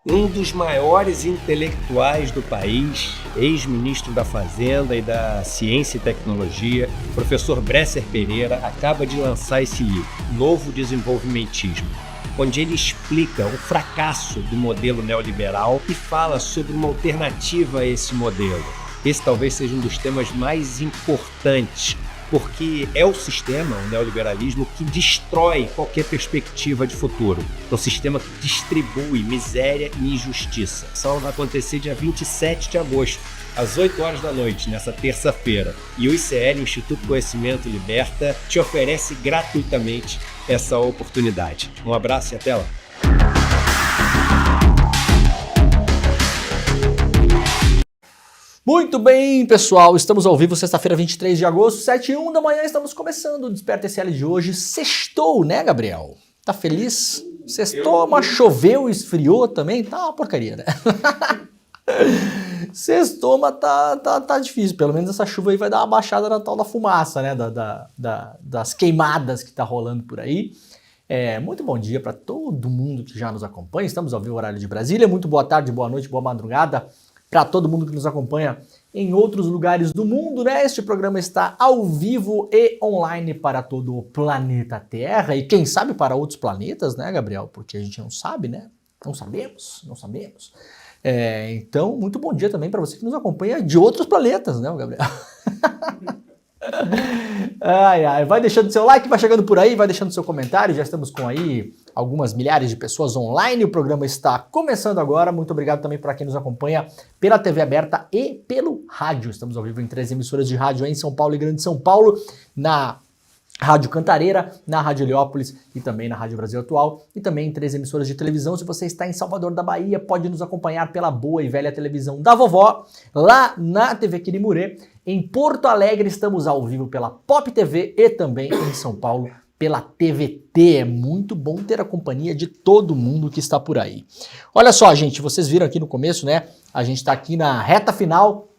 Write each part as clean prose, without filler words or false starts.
Um dos maiores intelectuais do país, ex-ministro da Fazenda e da Ciência e Tecnologia, professor Bresser Pereira, acaba de lançar esse livro, Novo Desenvolvimentismo, onde ele explica o fracasso do modelo neoliberal e fala sobre uma alternativa a esse modelo. Esse talvez seja um dos temas mais importantes, porque é o sistema, o neoliberalismo, que destrói qualquer perspectiva de futuro. É um sistema que distribui miséria e injustiça. Essa aula vai acontecer dia 27 de agosto, às 8 horas da noite, nessa terça-feira. E o ICL, o Instituto Conhecimento Liberta, te oferece gratuitamente essa oportunidade. Um abraço e até lá. Muito bem, pessoal, estamos ao vivo, sexta-feira, 23 de agosto, 7h01 da manhã, estamos começando o Desperta ICL de hoje. Sextou, né, Gabriel? Tá feliz? Sextou, mas choveu, esfriou também, tá uma porcaria, né? Sextou, mas tá difícil, pelo menos essa chuva aí vai dar uma baixada na tal da fumaça, né, das queimadas que tá rolando por aí. Muito bom dia para todo mundo que já nos acompanha, estamos ao vivo horário de Brasília, muito boa tarde, boa noite, boa madrugada para todo mundo que nos acompanha em outros lugares do mundo, né? Este programa está ao vivo e online para todo o planeta Terra e quem sabe para outros planetas, né, Gabriel? Porque a gente não sabe, né? Não sabemos. Então, muito bom dia também para você que nos acompanha de outros planetas, né, Gabriel? Vai deixando seu like, vai chegando por aí, vai deixando seu comentário, já estamos com aí algumas milhares de pessoas online, o programa está começando agora, muito obrigado também para quem nos acompanha pela TV aberta e pelo rádio, estamos ao vivo em 3 emissoras de rádio em São Paulo e Grande São Paulo, na Rádio Cantareira, na Rádio Heliópolis e também na Rádio Brasil Atual e também em 3 emissoras de televisão. Se você está em Salvador da Bahia, pode nos acompanhar pela boa e velha televisão da vovó, lá na TV Quirimurê. Em Porto Alegre estamos ao vivo pela Pop TV e também em São Paulo pela TVT. É muito bom ter a companhia de todo mundo que está por aí. Olha só, gente, vocês viram aqui no começo, né? A gente está aqui na reta final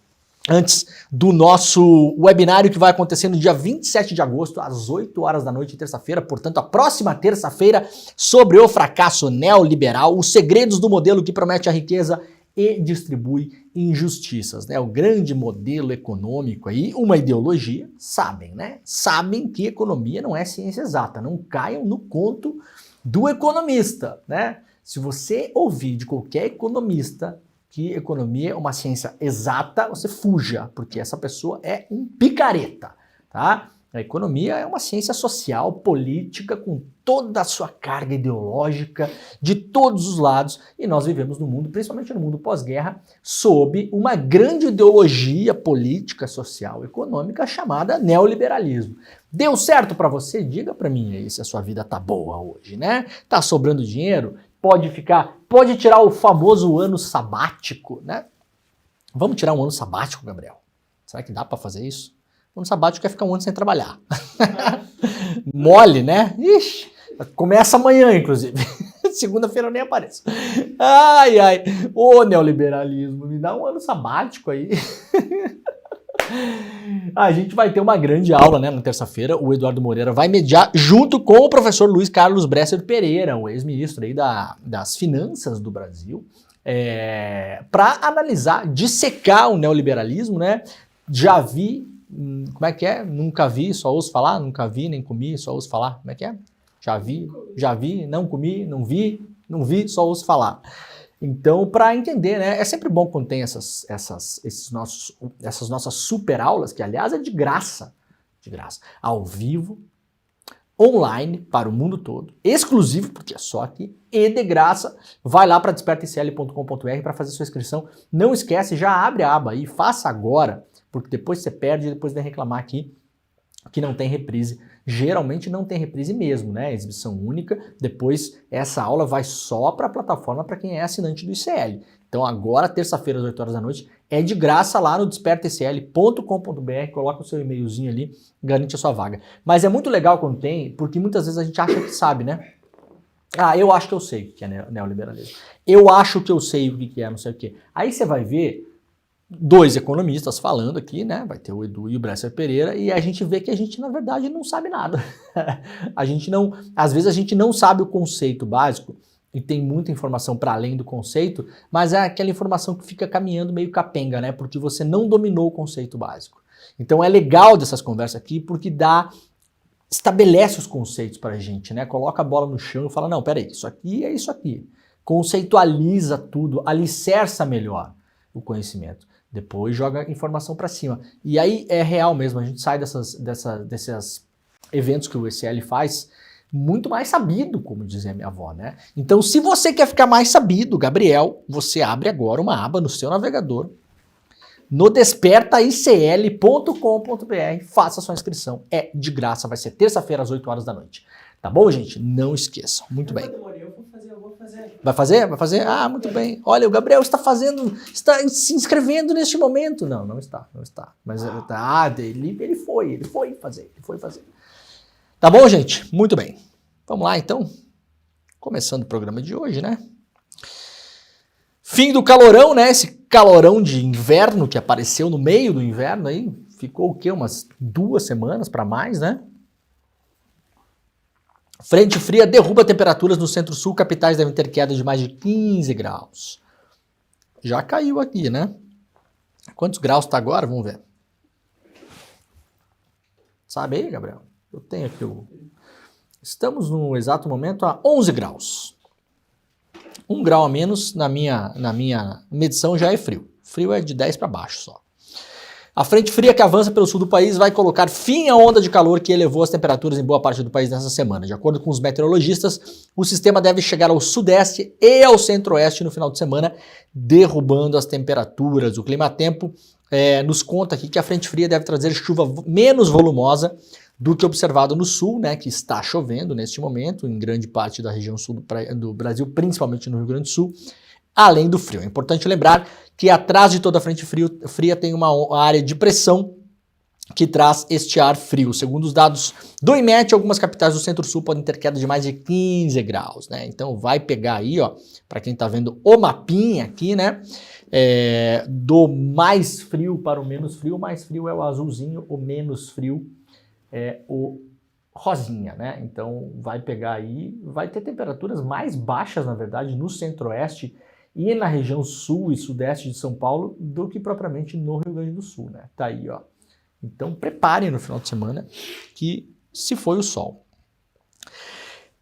antes do nosso webinário que vai acontecer no dia 27 de agosto, às 8 horas da noite, terça-feira, portanto, a próxima terça-feira, sobre o fracasso neoliberal, os segredos do modelo que promete a riqueza e distribui injustiças, né? O grande modelo econômico aí, uma ideologia, sabem, né? Sabem que economia não é ciência exata, não caiam no conto do economista, né? Se você ouvir de qualquer economista que economia é uma ciência exata, você fuja, porque essa pessoa é um picareta, tá? A economia é uma ciência social, política, com toda a sua carga ideológica, de todos os lados, e nós vivemos no mundo, principalmente no mundo pós-guerra, sob uma grande ideologia política, social, econômica chamada neoliberalismo. Deu certo para você? Diga para mim aí se a sua vida tá boa hoje, né? Tá sobrando dinheiro? Pode tirar o famoso ano sabático, né? Vamos tirar um ano sabático, Gabriel? Será que dá para fazer isso? O ano sabático é ficar um ano sem trabalhar. Mole, né? Ixi, começa amanhã, inclusive. Segunda-feira eu nem apareço. Ô neoliberalismo, me dá um ano sabático aí. A gente vai ter uma grande aula, né, na terça-feira. O Eduardo Moreira vai mediar junto com o professor Luiz Carlos Bresser Pereira, o ex-ministro aí das finanças do Brasil, para analisar, dissecar o neoliberalismo, né? Já vi, como é que é? Nunca vi, só ouço falar, nunca vi, nem comi, só ouço falar. Como é que é? Já vi, não comi, não vi, só ouço falar. Então, para entender, né, é sempre bom quando tem essas nossas super aulas, que aliás é de graça, ao vivo, online, para o mundo todo, exclusivo, porque é só aqui, e de graça. Vai lá para despertaicl.com.br para fazer sua inscrição. Não esquece, já abre a aba aí, faça agora, porque depois você perde e depois vem reclamar aqui que não tem reprise. Geralmente não tem reprise mesmo, né? Exibição única. Depois essa aula vai só para a plataforma para quem é assinante do ICL. Então agora, terça-feira às 8 horas da noite, é de graça lá no despertaicl.com.br, coloca o seu e-mailzinho ali, garante a sua vaga. Mas é muito legal quando tem, porque muitas vezes a gente acha que sabe, né? Eu acho que eu sei o que é neoliberalismo. Eu acho que eu sei o que é não sei o que. Aí você vai ver 2 economistas falando aqui, né? Vai ter o Edu e o Bresser Pereira, e a gente vê que a gente, na verdade, não sabe nada. Às vezes a gente não sabe o conceito básico e tem muita informação para além do conceito, mas é aquela informação que fica caminhando meio capenga, né? Porque você não dominou o conceito básico. Então é legal dessas conversas aqui porque estabelece os conceitos para a gente, né? Coloca a bola no chão e fala, não, peraí, isso aqui é isso aqui. Conceitualiza tudo, alicerça melhor o conhecimento. Depois joga informação para cima. E aí é real mesmo, a gente sai desses eventos que o ECL faz muito mais sabido, como dizia minha avó, né? Então, se você quer ficar mais sabido, Gabriel, você abre agora uma aba no seu navegador, no despertaicl.com.br, faça sua inscrição. É de graça, vai ser terça-feira às 8 horas da noite. Tá bom, gente? Não esqueçam. Muito bem. Eu vou fazer. Vai fazer? Vai fazer? Ah, muito bem. Olha, o Gabriel está se inscrevendo neste momento. Não está. Mas ele foi fazer. Tá bom, gente? Muito bem. Vamos lá, então. Começando o programa de hoje, né? Fim do calorão, né? Esse calorão de inverno que apareceu no meio do inverno aí. Ficou o quê? Umas 2 semanas para mais, né? Frente fria derruba temperaturas no centro-sul. Capitais devem ter queda de mais de 15 graus. Já caiu aqui, né? Quantos graus está agora? Vamos ver. Sabe aí, Gabriel? Eu tenho aqui Estamos no exato momento a 11 graus. 1 grau a menos na minha medição já é frio. Frio é de 10 para baixo só. A frente fria que avança pelo sul do país vai colocar fim à onda de calor que elevou as temperaturas em boa parte do país nessa semana. De acordo com os meteorologistas, o sistema deve chegar ao sudeste e ao centro-oeste no final de semana, derrubando as temperaturas. O Climatempo nos conta aqui que a frente fria deve trazer chuva menos volumosa do que observado no sul, né, que está chovendo neste momento em grande parte da região sul do Brasil, principalmente no Rio Grande do Sul, além do frio. É importante lembrar que atrás de toda a frente fria tem uma área de pressão que traz este ar frio. Segundo os dados do IMET, algumas capitais do centro-sul podem ter queda de mais de 15 graus, né? Então vai pegar aí, ó, para quem está vendo o mapinha aqui, né, do mais frio para o menos frio. O mais frio é o azulzinho, o menos frio é o rosinha, né? Então vai pegar aí, vai ter temperaturas mais baixas, na verdade, no centro-oeste e na região sul e sudeste de São Paulo do que propriamente no Rio Grande do Sul, né? Tá aí, ó. Então preparem no final de semana que se foi o sol.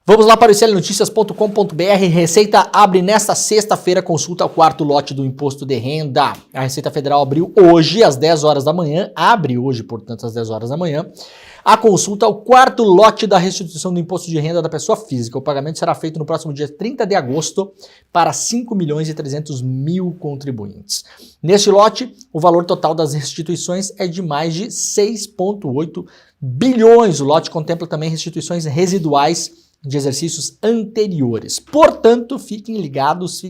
Vamos lá para o iclnoticias.com.br. Receita abre nesta sexta-feira consulta ao 4º lote do Imposto de Renda. A Receita Federal abriu hoje às 10 horas da manhã, abre hoje, portanto, às 10 horas da manhã, a consulta ao 4º lote da restituição do Imposto de Renda da pessoa física. O pagamento será feito no próximo dia 30 de agosto para 5.300.000 contribuintes. Neste lote, o valor total das restituições é de mais de 6,8 bilhões. O lote contempla também restituições residuais de exercícios anteriores. Portanto, fiquem ligadas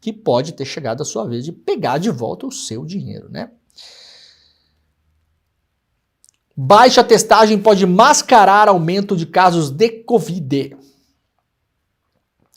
que pode ter chegado a sua vez de pegar de volta o seu dinheiro, né? Baixa testagem pode mascarar aumento de casos de Covid.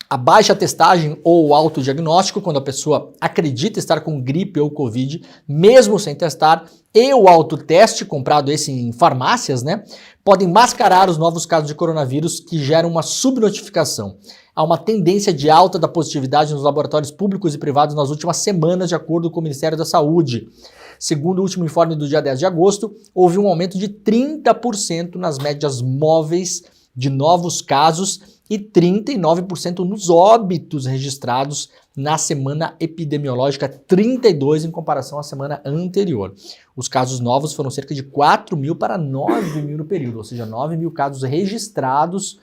A baixa testagem ou autodiagnóstico, quando a pessoa acredita estar com gripe ou Covid, mesmo sem testar, e o autoteste, comprado esse em farmácias, né, podem mascarar os novos casos de coronavírus que geram uma subnotificação. Há uma tendência de alta da positividade nos laboratórios públicos e privados nas últimas semanas, de acordo com o Ministério da Saúde. Segundo o último informe do dia 10 de agosto, houve um aumento de 30% nas médias móveis de novos casos e 39% nos óbitos registrados na semana epidemiológica 32 em comparação à semana anterior. Os casos novos foram cerca de 4.000 para 9.000 no período, ou seja, 9.000 casos registrados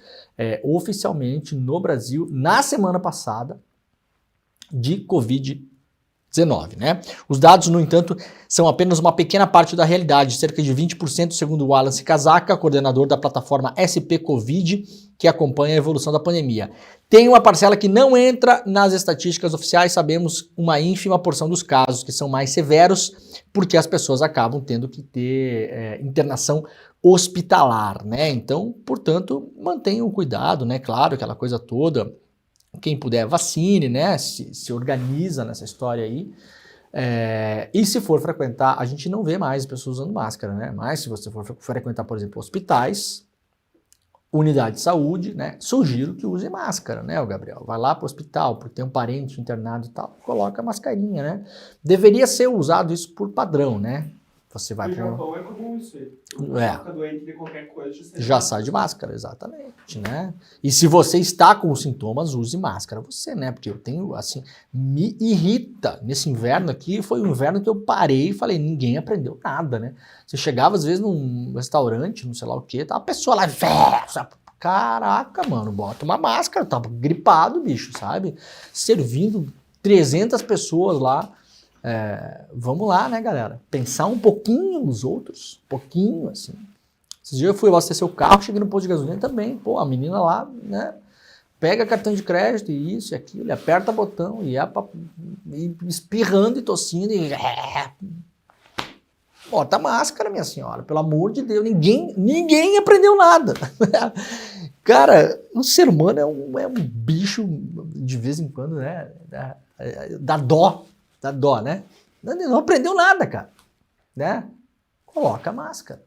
oficialmente no Brasil na semana passada de Covid-19. Né? Os dados, no entanto, são apenas uma pequena parte da realidade, cerca de 20%, segundo o Wallace Casaca, coordenador da plataforma SP Covid, que acompanha a evolução da pandemia. Tem uma parcela que não entra nas estatísticas oficiais, sabemos uma ínfima porção dos casos que são mais severos, porque as pessoas acabam tendo que ter internação hospitalar, né? Então, portanto, mantenham o cuidado, né? Claro, aquela coisa toda. Quem puder, vacine, né? Se organiza nessa história aí. E se for frequentar, a gente não vê mais pessoas usando máscara, né? Mas se você for frequentar, por exemplo, hospitais, unidade de saúde, né? Sugiro que use máscara, né, o Gabriel? Vai lá para o hospital, porque tem um parente internado e tal, coloca a mascarinha, né? Deveria ser usado isso por padrão, né? Você vai no Japão é comum isso aí. Fica doente de qualquer coisa, já sai de máscara, exatamente, né? E se você está com os sintomas, use máscara você, né? Porque eu tenho, assim, me irrita. Nesse inverno aqui, foi um inverno que eu parei e falei, ninguém aprendeu nada, né? Você chegava, às vezes, num restaurante, não sei lá o quê, tá a pessoa lá, caraca, mano, bota uma máscara, tava gripado, bicho, sabe? Servindo 300 pessoas lá. Vamos lá, né, galera? Pensar um pouquinho nos outros, pouquinho, assim. Esses dias eu fui abastecer o carro, cheguei no posto de gasolina também, pô, a menina lá, né, pega cartão de crédito e isso e aquilo, aperta botão e espirrando e tossindo e... Bota máscara, minha senhora, pelo amor de Deus, ninguém aprendeu nada. Cara, o ser humano é um bicho, de vez em quando, né, dá dó, né? Não aprendeu nada, cara, né? Coloca a máscara.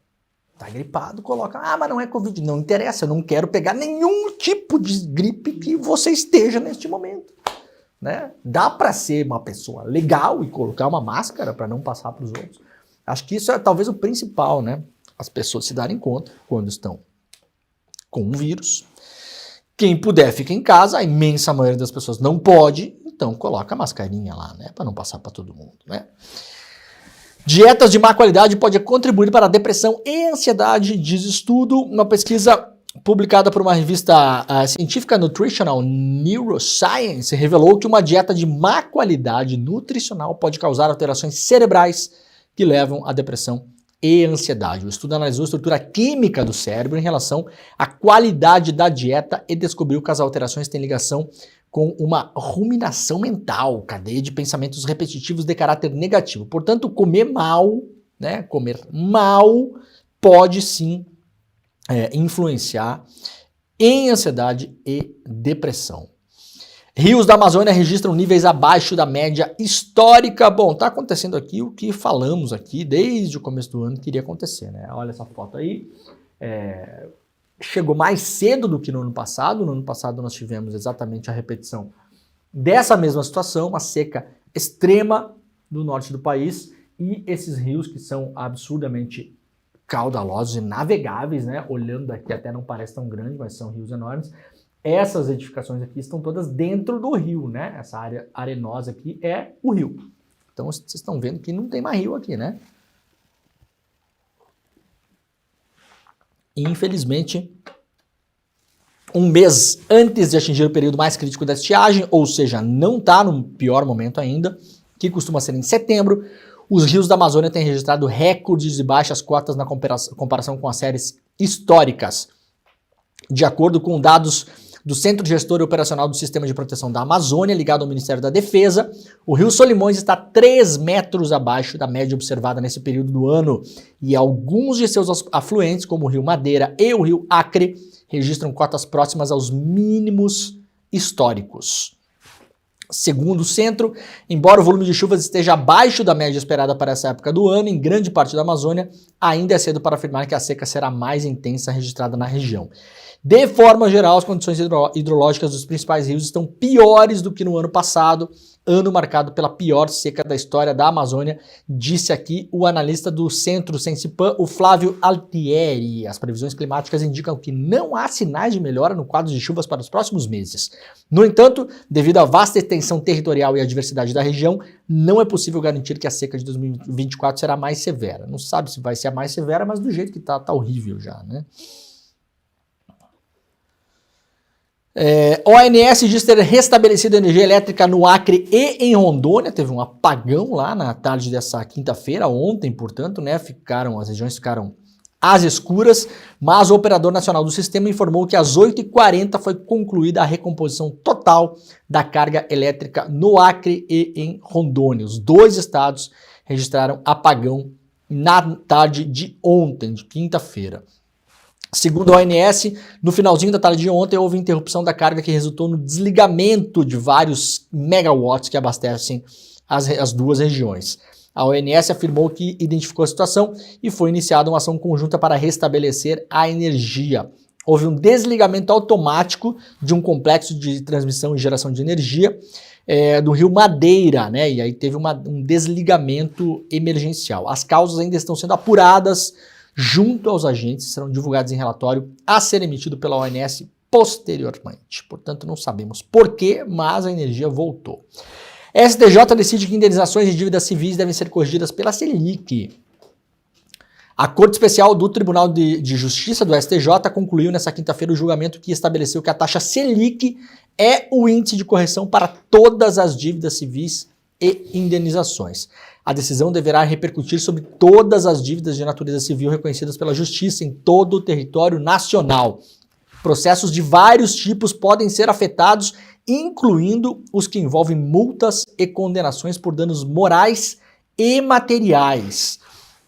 Tá gripado, coloca. Ah, mas não é Covid. Não interessa, eu não quero pegar nenhum tipo de gripe que você esteja neste momento, né? Dá para ser uma pessoa legal e colocar uma máscara para não passar para os outros. Acho que isso é talvez o principal, né? As pessoas se darem conta quando estão com um vírus. Quem puder fica em casa, a imensa maioria das pessoas não pode, então coloca a mascarinha lá, né, para não passar para todo mundo, né? Dietas de má qualidade podem contribuir para a depressão e ansiedade, diz estudo. Uma pesquisa publicada por uma revista científica Nutritional Neuroscience revelou que uma dieta de má qualidade nutricional pode causar alterações cerebrais que levam à depressão e ansiedade. O estudo analisou a estrutura química do cérebro em relação à qualidade da dieta e descobriu que as alterações têm ligação com uma ruminação mental, cadeia de pensamentos repetitivos de caráter negativo. Portanto, comer mal pode sim influenciar em ansiedade e depressão. Rios da Amazônia registram níveis abaixo da média histórica. Bom, tá acontecendo aqui o que falamos aqui desde o começo do ano que iria acontecer, né? Olha essa foto aí. Chegou mais cedo do que no ano passado. No ano passado nós tivemos exatamente a repetição dessa mesma situação, uma seca extrema no norte do país e esses rios que são absurdamente caudalosos e navegáveis, né? Olhando daqui até não parece tão grande, mas são rios enormes. Essas edificações aqui estão todas dentro do rio, né? Essa área arenosa aqui é o rio. Então vocês estão vendo que não tem mais rio aqui, né? Infelizmente, um mês antes de atingir o período mais crítico da estiagem, ou seja, não está no pior momento ainda, que costuma ser em setembro, os rios da Amazônia têm registrado recordes de baixas cotas na comparação com as séries históricas. De acordo com dados do Centro Gestor e Operacional do Sistema de Proteção da Amazônia, ligado ao Ministério da Defesa, o rio Solimões está 3 metros abaixo da média observada nesse período do ano, e alguns de seus afluentes, como o rio Madeira e o rio Acre, registram cotas próximas aos mínimos históricos. Segundo o centro, embora o volume de chuvas esteja abaixo da média esperada para essa época do ano, em grande parte da Amazônia, ainda é cedo para afirmar que a seca será mais intensa registrada na região. De forma geral, as condições hidrológicas dos principais rios estão piores do que no ano passado, ano marcado pela pior seca da história da Amazônia, disse aqui o analista do Centro Sensipan, o Flávio Altieri. As previsões climáticas indicam que não há sinais de melhora no quadro de chuvas para os próximos meses. No entanto, devido à vasta extensão territorial e à diversidade da região, não é possível garantir que a seca de 2024 será mais severa. Não se sabe se vai ser a mais severa, mas do jeito que tá horrível já, né? ONS diz ter restabelecido a energia elétrica no Acre e em Rondônia. Teve um apagão lá na tarde dessa quinta-feira, ontem, portanto, né? As regiões ficaram às escuras, mas o operador nacional do sistema informou que às 8h40 foi concluída a recomposição total da carga elétrica no Acre e em Rondônia. Os dois estados registraram apagão na tarde de ontem, de quinta-feira. Segundo a ONS, no finalzinho da tarde de ontem houve interrupção da carga que resultou no desligamento de vários megawatts que abastecem as duas regiões. A ONS afirmou que identificou a situação e foi iniciada uma ação conjunta para restabelecer a energia. houve um desligamento automático de um complexo de transmissão e geração de energia do Rio Madeira, né? E aí teve um desligamento emergencial. As causas ainda estão sendo apuradas junto aos agentes, serão divulgados em relatório a ser emitido pela ONS posteriormente. Portanto, não sabemos porquê, mas a energia voltou. STJ decide que indenizações de dívidas civis devem ser corrigidas pela Selic. A Corte Especial do Tribunal de Justiça do STJ concluiu nessa quinta-feira o julgamento que estabeleceu que a taxa Selic é o índice de correção para todas as dívidas civis e indenizações. A decisão deverá repercutir sobre todas as dívidas de natureza civil reconhecidas pela Justiça em todo o território nacional. Processos de vários tipos podem ser afetados, incluindo os que envolvem multas e condenações por danos morais e materiais.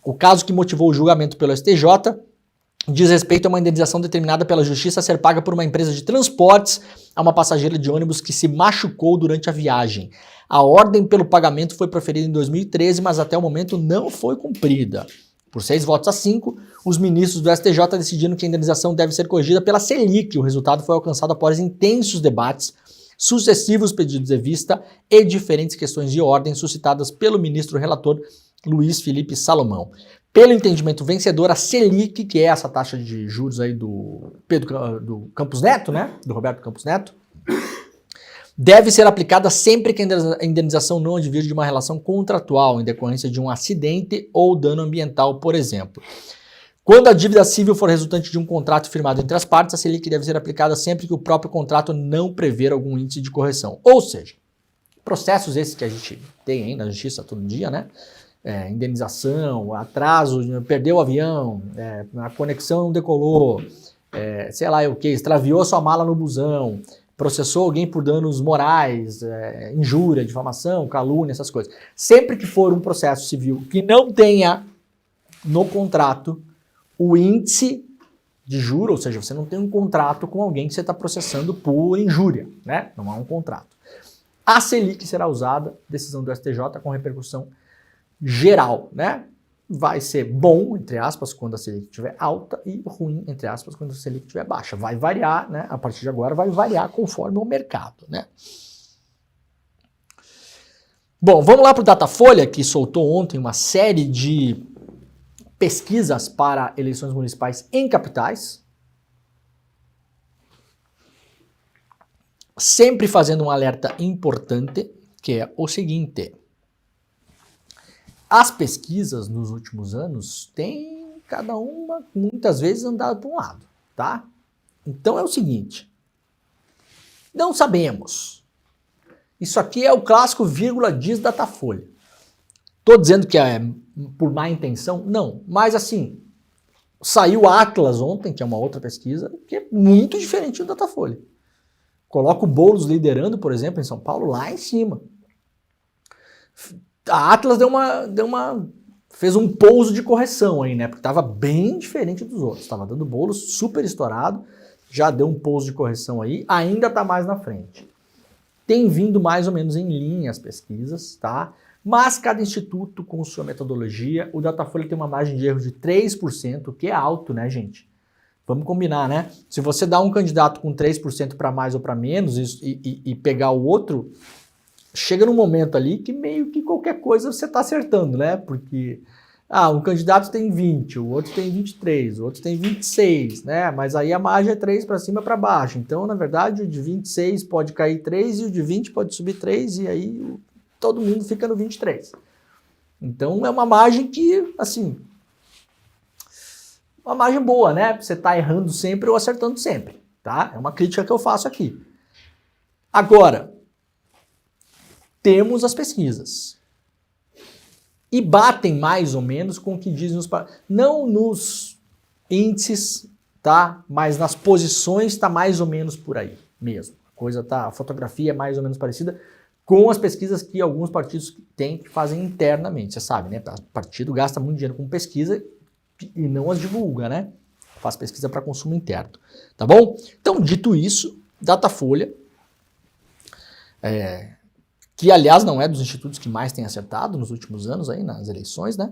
O caso que motivou o julgamento pelo STJ diz respeito a uma indenização determinada pela Justiça a ser paga por uma empresa de transportes a uma passageira de ônibus que se machucou durante a viagem. A ordem pelo pagamento foi proferida em 2013, mas até o momento não foi cumprida. Por 6 votos a 5, os ministros do STJ decidiram que a indenização deve ser corrigida pela Selic. O resultado foi alcançado após intensos debates, sucessivos pedidos de vista e diferentes questões de ordem suscitadas pelo ministro relator Luiz Felipe Salomão. Pelo entendimento vencedor, a Selic, que é essa taxa de juros aí do Campos Neto, né? Do Roberto Campos Neto, deve ser aplicada sempre que a indenização não advir de uma relação contratual, em decorrência de um acidente ou dano ambiental, por exemplo. Quando a dívida civil for resultante de um contrato firmado entre as partes, a Selic deve ser aplicada sempre que o próprio contrato não prever algum índice de correção. Ou seja, processos esses que a gente tem aí na justiça todo dia, né? Indenização, atraso, perdeu o avião, a conexão não decolou, sei lá o que, extraviou sua mala no busão, processou alguém por danos morais, injúria, difamação, calúnia, essas coisas. Sempre que for um processo civil que não tenha no contrato o índice de juro, ou seja, você não tem um contrato com alguém que você está processando por injúria, né? Não há um contrato. A Selic será usada, decisão do STJ, com repercussão geral, né? Vai ser bom, entre aspas, quando a Selic estiver alta e ruim, entre aspas, quando a Selic estiver baixa. Vai variar, né? A partir de agora vai variar conforme o mercado, né? Bom, vamos lá para o Datafolha, que soltou ontem uma série de pesquisas para eleições municipais em capitais. Sempre fazendo um alerta importante, que é o seguinte: as pesquisas nos últimos anos têm, cada uma, muitas vezes, andado para um lado, tá? Então é o seguinte, não sabemos. Isso aqui é o clássico vírgula diz Datafolha. Tô dizendo que é por má intenção? Não, mas assim, saiu o Atlas ontem, que é uma outra pesquisa, que é muito diferente do Datafolha. Coloca o Boulos liderando, por exemplo, em São Paulo, lá em cima. A Atlas fez um pouso de correção aí, né? Porque estava bem diferente dos outros. Estava dando Boulos super estourado, já deu um pouso de correção aí, ainda está mais na frente. Tem vindo mais ou menos em linha as pesquisas, tá? Mas cada instituto com sua metodologia. O Datafolha tem uma margem de erro de 3%, que é alto, né, gente? Vamos combinar, né? Se você dá um candidato com 3% para mais ou para menos e pegar o outro, chega num momento ali que meio que qualquer coisa você está acertando, né? Porque um candidato tem 20, o outro tem 23, o outro tem 26, né? Mas aí a margem é 3 para cima e para baixo. Então, na verdade, o de 26 pode cair 3 e o de 20 pode subir 3 e aí todo mundo fica no 23. Então, é uma margem que, assim, uma margem boa, né? Você tá errando sempre ou acertando sempre, tá? É uma crítica que eu faço aqui. Agora, temos as pesquisas. E batem mais ou menos com o que dizem não nos índices, tá? Mas nas posições tá mais ou menos por aí mesmo. A fotografia é mais ou menos parecida com as pesquisas que alguns partidos têm, que fazem internamente, você sabe, né? O partido gasta muito dinheiro com pesquisa e não as divulga, né? Faz pesquisa para consumo interno, tá bom? Então, dito isso, Datafolha, que aliás não é dos institutos que mais tem acertado nos últimos anos aí nas eleições, né?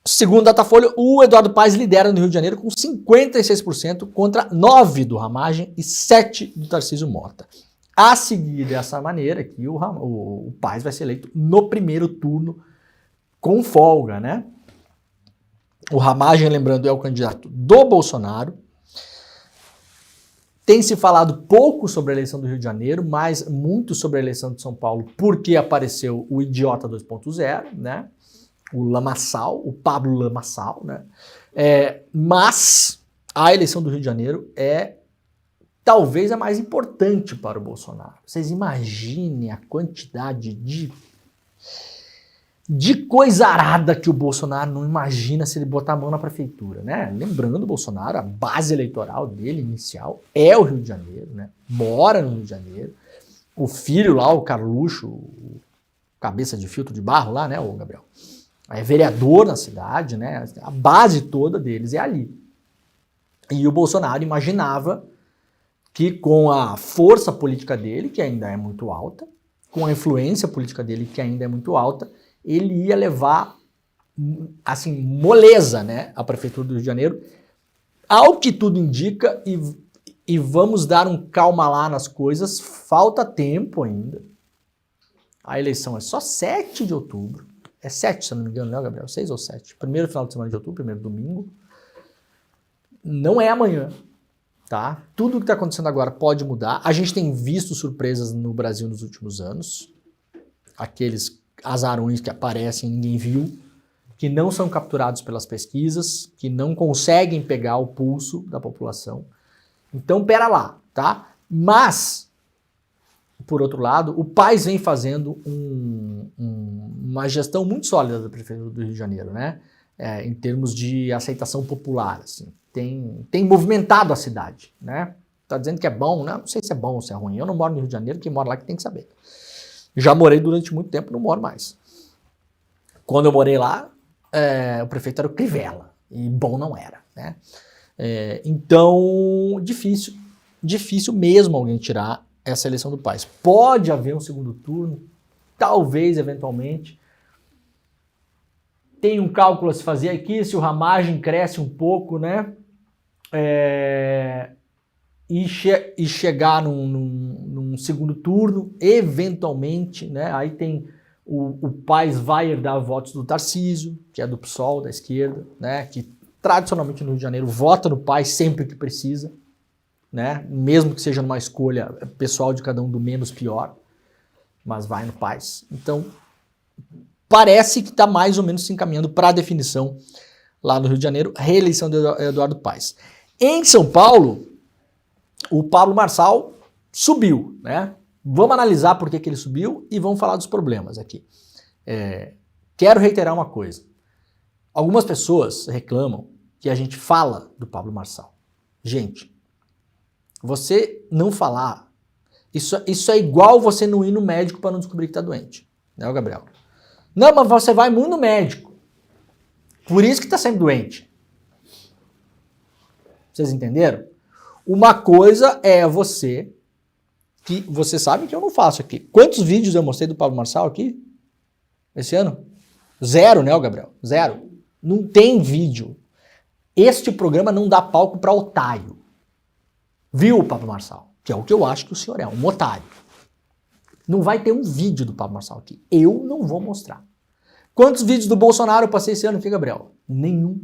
Segundo o Datafolha, o Eduardo Paes lidera no Rio de Janeiro com 56% contra 9% do Ramagem e 7% do Tarcísio Mota. A seguir dessa maneira, que o Paes vai ser eleito no primeiro turno com folga, né? O Ramagem, lembrando, é o candidato do Bolsonaro. Tem se falado pouco sobre a eleição do Rio de Janeiro, mas muito sobre a eleição de São Paulo, porque apareceu o Idiota 2.0, né? O Lamaçal, o Pablo Lamaçal, né? Mas a eleição do Rio de Janeiro é talvez a mais importante para o Bolsonaro. Vocês imaginem a quantidade de coisa arada que o Bolsonaro não imagina se ele botar a mão na prefeitura, né? Lembrando, o Bolsonaro, a base eleitoral dele, inicial, é o Rio de Janeiro, né? Mora no Rio de Janeiro. O filho lá, o Carluxo, o cabeça de filtro de barro lá, né, o Gabriel? É vereador na cidade, né? A base toda deles é ali. E o Bolsonaro imaginava que com a força política dele, que ainda é muito alta, com a influência política dele, que ainda é muito alta, ele ia levar, assim, moleza, né, a prefeitura do Rio de Janeiro, ao que tudo indica, e vamos dar um calma lá nas coisas, falta tempo ainda. A eleição é só 7 de outubro. É 7, se eu não me engano, né, Gabriel? 6 ou 7. Primeiro final de semana de outubro, primeiro domingo. Não é amanhã, tá? Tudo que está acontecendo agora pode mudar. A gente tem visto surpresas no Brasil nos últimos anos. Aqueles azarões que aparecem e ninguém viu, que não são capturados pelas pesquisas, que não conseguem pegar o pulso da população. Então, pera lá, tá? Mas, por outro lado, o Paes vem fazendo uma gestão muito sólida da Prefeitura do Rio de Janeiro, né? Em termos de aceitação popular, assim. Tem movimentado a cidade, né? Tá dizendo que é bom, né? Não sei se é bom ou se é ruim. Eu não moro no Rio de Janeiro, quem mora lá que tem que saber. Já morei durante muito tempo, não moro mais. Quando eu morei lá, o prefeito era o Crivella, e bom não era, né? Então, difícil mesmo alguém tirar essa eleição do Paes. Pode haver um segundo turno, talvez, eventualmente. Tem um cálculo a se fazer aqui, se o Ramagem cresce um pouco, né? E chegar num segundo turno, eventualmente, né? Aí tem o Paes vai herdar votos do Tarcísio, que é do PSOL, da esquerda, né? Que tradicionalmente no Rio de Janeiro vota no Paes sempre que precisa, né? Mesmo que seja numa escolha pessoal de cada um do menos pior, mas vai no Paes. Então, parece que está mais ou menos se encaminhando para a definição lá no Rio de Janeiro, reeleição de Eduardo Paes. Em São Paulo, o Pablo Marçal subiu, né? Vamos analisar por que ele subiu e vamos falar dos problemas aqui. Quero reiterar uma coisa. Algumas pessoas reclamam que a gente fala do Pablo Marçal. Gente, você não falar, isso é igual você não ir no médico para não descobrir que está doente, né, Gabriel? Não, mas você vai muito no médico. Por isso que está sempre doente. Vocês entenderam? Uma coisa é você, que você sabe que eu não faço aqui. Quantos vídeos eu mostrei do Pablo Marçal aqui? Esse ano? 0, né, Gabriel? 0. Não tem vídeo. Este programa não dá palco para otário. Viu, Pablo Marçal? Que é o que eu acho que o senhor é, um otário. Não vai ter um vídeo do Pablo Marçal aqui. Eu não vou mostrar. Quantos vídeos do Bolsonaro eu passei esse ano aqui, Gabriel? Nenhum.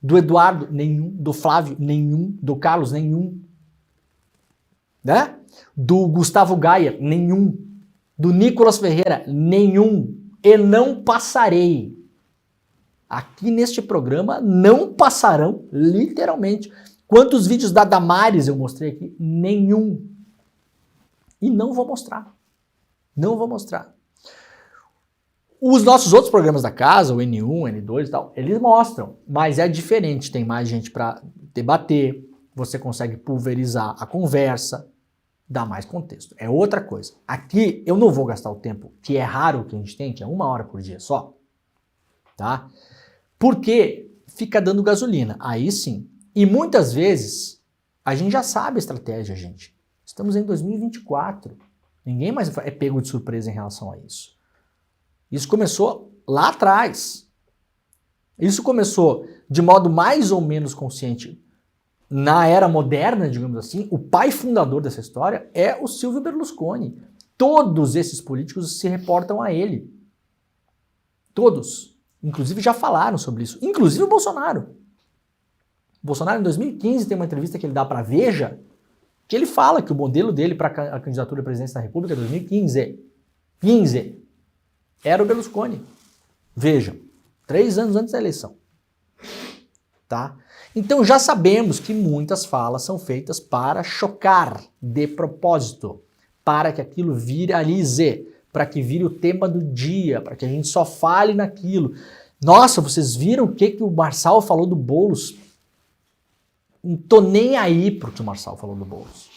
Do Eduardo? Nenhum. Do Flávio? Nenhum. Do Carlos? Nenhum. Né? Do Gustavo Gaia? Nenhum. Do Nicolas Ferreira? Nenhum. E não passarei. Aqui neste programa não passarão, literalmente. Quantos vídeos da Damares eu mostrei aqui? Nenhum. E não vou mostrar. Não vou mostrar. Os nossos outros programas da casa, o N1, N2 e tal, eles mostram, mas é diferente, tem mais gente para debater, você consegue pulverizar a conversa, dá mais contexto. É outra coisa. Aqui eu não vou gastar o tempo, que é raro que a gente tem, que é 1 hora por dia só, tá? Porque fica dando gasolina, aí sim. E muitas vezes a gente já sabe a estratégia, gente. Estamos em 2024. Ninguém mais é pego de surpresa em relação a isso. Isso começou lá atrás. Isso começou de modo mais ou menos consciente na era moderna, digamos assim. O pai fundador dessa história é o Silvio Berlusconi. Todos esses políticos se reportam a ele. Todos. Inclusive já falaram sobre isso. Inclusive o Bolsonaro. O Bolsonaro, em 2015, tem uma entrevista que ele dá para Veja, que ele fala que o modelo dele para a candidatura à presidência da República em 2015 era o Berlusconi. Vejam, 3 anos antes da eleição. Tá? Então já sabemos que muitas falas são feitas para chocar de propósito, para que aquilo viralize, para que vire o tema do dia, para que a gente só fale naquilo. Nossa, vocês viram o que o Marçal falou do Boulos? Não tô nem aí pro que o Marçal falou do Boulos.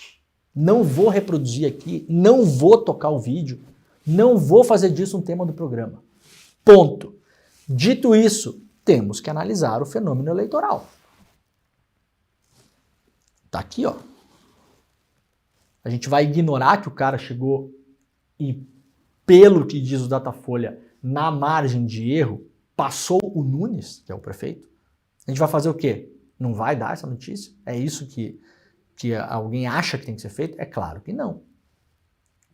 Não vou reproduzir aqui, não vou tocar o vídeo, não vou fazer disso um tema do programa. Ponto. Dito isso, temos que analisar o fenômeno eleitoral. Tá aqui, ó. A gente vai ignorar que o cara chegou e, pelo que diz o Datafolha, na margem de erro, passou o Nunes, que é o prefeito. A gente vai fazer o quê? Não vai dar essa notícia? É isso que alguém acha que tem que ser feito? É claro que não.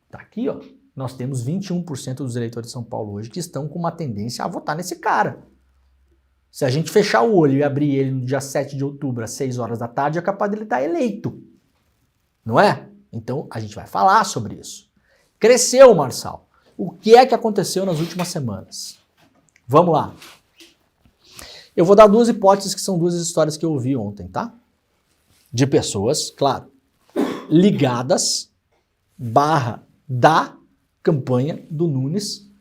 Tá aqui, ó. Nós temos 21% dos eleitores de São Paulo hoje que estão com uma tendência a votar nesse cara. Se a gente fechar o olho e abrir ele no dia 7 de outubro, às 6 horas da tarde, é capaz dele estar eleito. Não é? Então, a gente vai falar sobre isso. Cresceu, Marçal. O que é que aconteceu nas últimas semanas? Vamos lá. Eu vou dar 2 hipóteses que são 2 histórias que eu ouvi ontem, tá? De pessoas, claro, ligadas, da campanha do Nunes,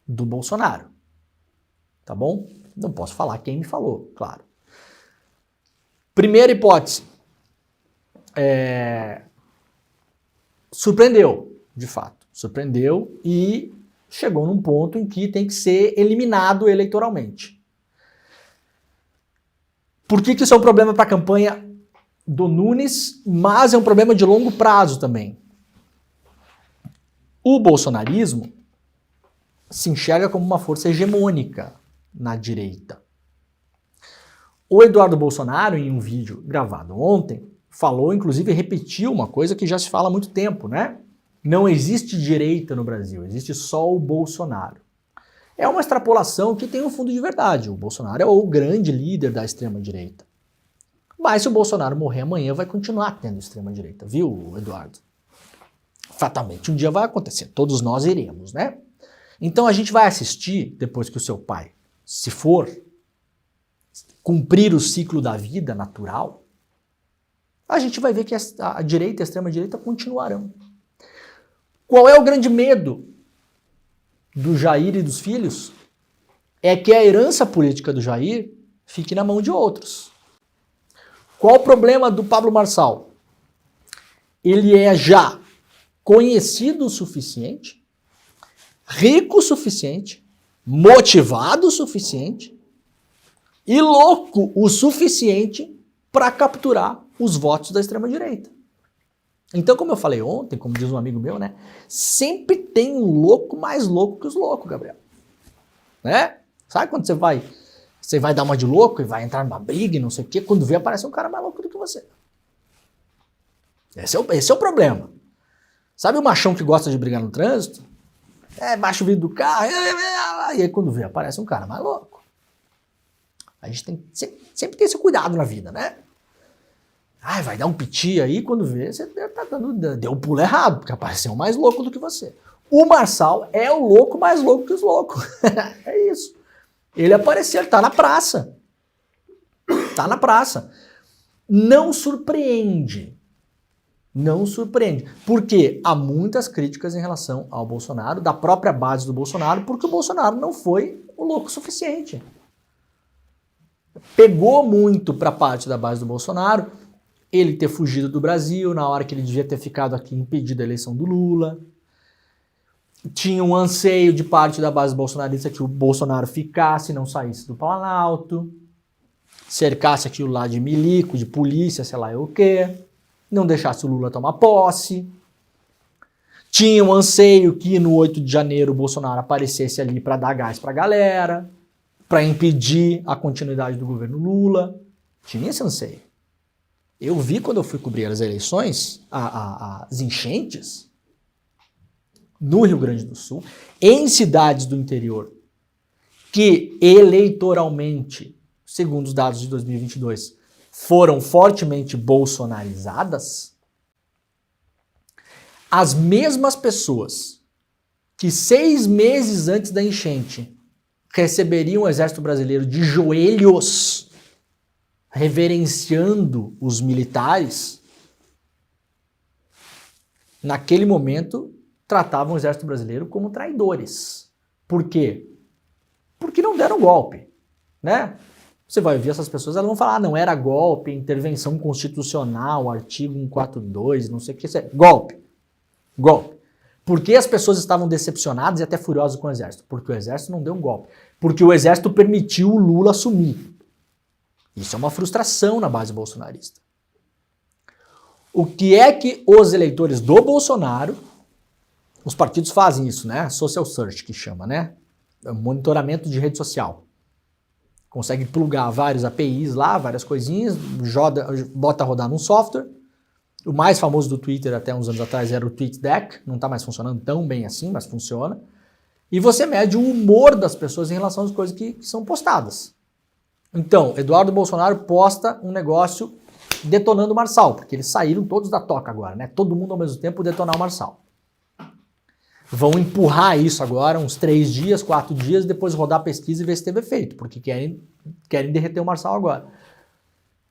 do Bolsonaro. Tá bom? Não posso falar quem me falou, claro. Primeira hipótese. Surpreendeu, de fato. Surpreendeu e chegou num ponto em que tem que ser eliminado eleitoralmente. Por que isso é um problema para a campanha do Nunes, mas é um problema de longo prazo também? O bolsonarismo se enxerga como uma força hegemônica na direita. O Eduardo Bolsonaro, em um vídeo gravado ontem, falou, inclusive repetiu uma coisa que já se fala há muito tempo, né? Não existe direita no Brasil, existe só o Bolsonaro. É uma extrapolação que tem um fundo de verdade. O Bolsonaro é o grande líder da extrema-direita. Mas se o Bolsonaro morrer amanhã, vai continuar tendo extrema-direita, viu, Eduardo? Fatalmente, um dia vai acontecer. Todos nós iremos, né? Então a gente vai assistir, depois que o seu pai, se for cumprir o ciclo da vida natural, a gente vai ver que a direita e a extrema-direita continuarão. Qual é o grande medo do Jair e dos filhos? É que a herança política do Jair fique na mão de outros. Qual o problema do Pablo Marçal? Ele é já conhecido o suficiente, rico o suficiente, motivado o suficiente e louco o suficiente para capturar os votos da extrema-direita. Então, como eu falei ontem, como diz um amigo meu, né? Sempre tem um louco mais louco que os loucos, Gabriel. Né? Sabe quando você vai dar uma de louco e vai entrar numa briga e não sei o quê, quando vê aparece um cara mais louco do que você. Esse é o problema. Sabe o machão que gosta de brigar no trânsito? Baixa o vidro do carro, e aí quando vê aparece um cara mais louco. A gente sempre tem esse cuidado na vida, né? Vai dar um piti aí, quando vê, você deu o pulo errado, porque apareceu um mais louco do que você. O Marçal é o louco mais louco que os loucos. É isso. Ele apareceu, ele tá na praça. Tá na praça. Não surpreende. Não surpreende. Porque há muitas críticas em relação ao Bolsonaro, da própria base do Bolsonaro, porque o Bolsonaro não foi o louco suficiente. Pegou muito para parte da base do Bolsonaro ele ter fugido do Brasil na hora que ele devia ter ficado aqui impedido a eleição do Lula. Tinha um anseio de parte da base bolsonarista que o Bolsonaro ficasse, não saísse do Planalto, cercasse aquilo lá de milico, de polícia, sei lá o quê, não deixasse o Lula tomar posse. Tinha um anseio que no 8 de janeiro o Bolsonaro aparecesse ali para dar gás para a galera, para impedir a continuidade do governo Lula. Tinha esse anseio. Eu vi quando eu fui cobrir as eleições, as enchentes no Rio Grande do Sul, em cidades do interior, que eleitoralmente, segundo os dados de 2022, foram fortemente bolsonarizadas, as mesmas pessoas que 6 meses antes da enchente receberiam o Exército Brasileiro de joelhos, reverenciando os militares, naquele momento tratavam o Exército Brasileiro como traidores. Por quê? Porque não deram golpe, né? Você vai ouvir essas pessoas, elas vão falar, não era golpe, intervenção constitucional, artigo 142, não sei o que, isso é golpe. Golpe. Por que as pessoas estavam decepcionadas e até furiosas com o Exército? Porque o Exército não deu um golpe. Porque o Exército permitiu o Lula assumir. Isso é uma frustração na base bolsonarista. O que é que os eleitores do Bolsonaro, os partidos fazem isso, né? Social search que chama, né? Monitoramento de rede social. Consegue plugar vários APIs lá, várias coisinhas, bota a rodar num software. O mais famoso do Twitter até uns anos atrás era o TweetDeck, não está mais funcionando tão bem assim, mas funciona. E você mede o humor das pessoas em relação às coisas que são postadas. Então, Eduardo Bolsonaro posta um negócio detonando o Marçal, porque eles saíram todos da toca agora, né? Todo mundo ao mesmo tempo detonar o Marçal. Vão empurrar isso agora, uns 3 dias, 4 dias, depois rodar a pesquisa e ver se teve efeito, porque querem derreter o Marçal agora.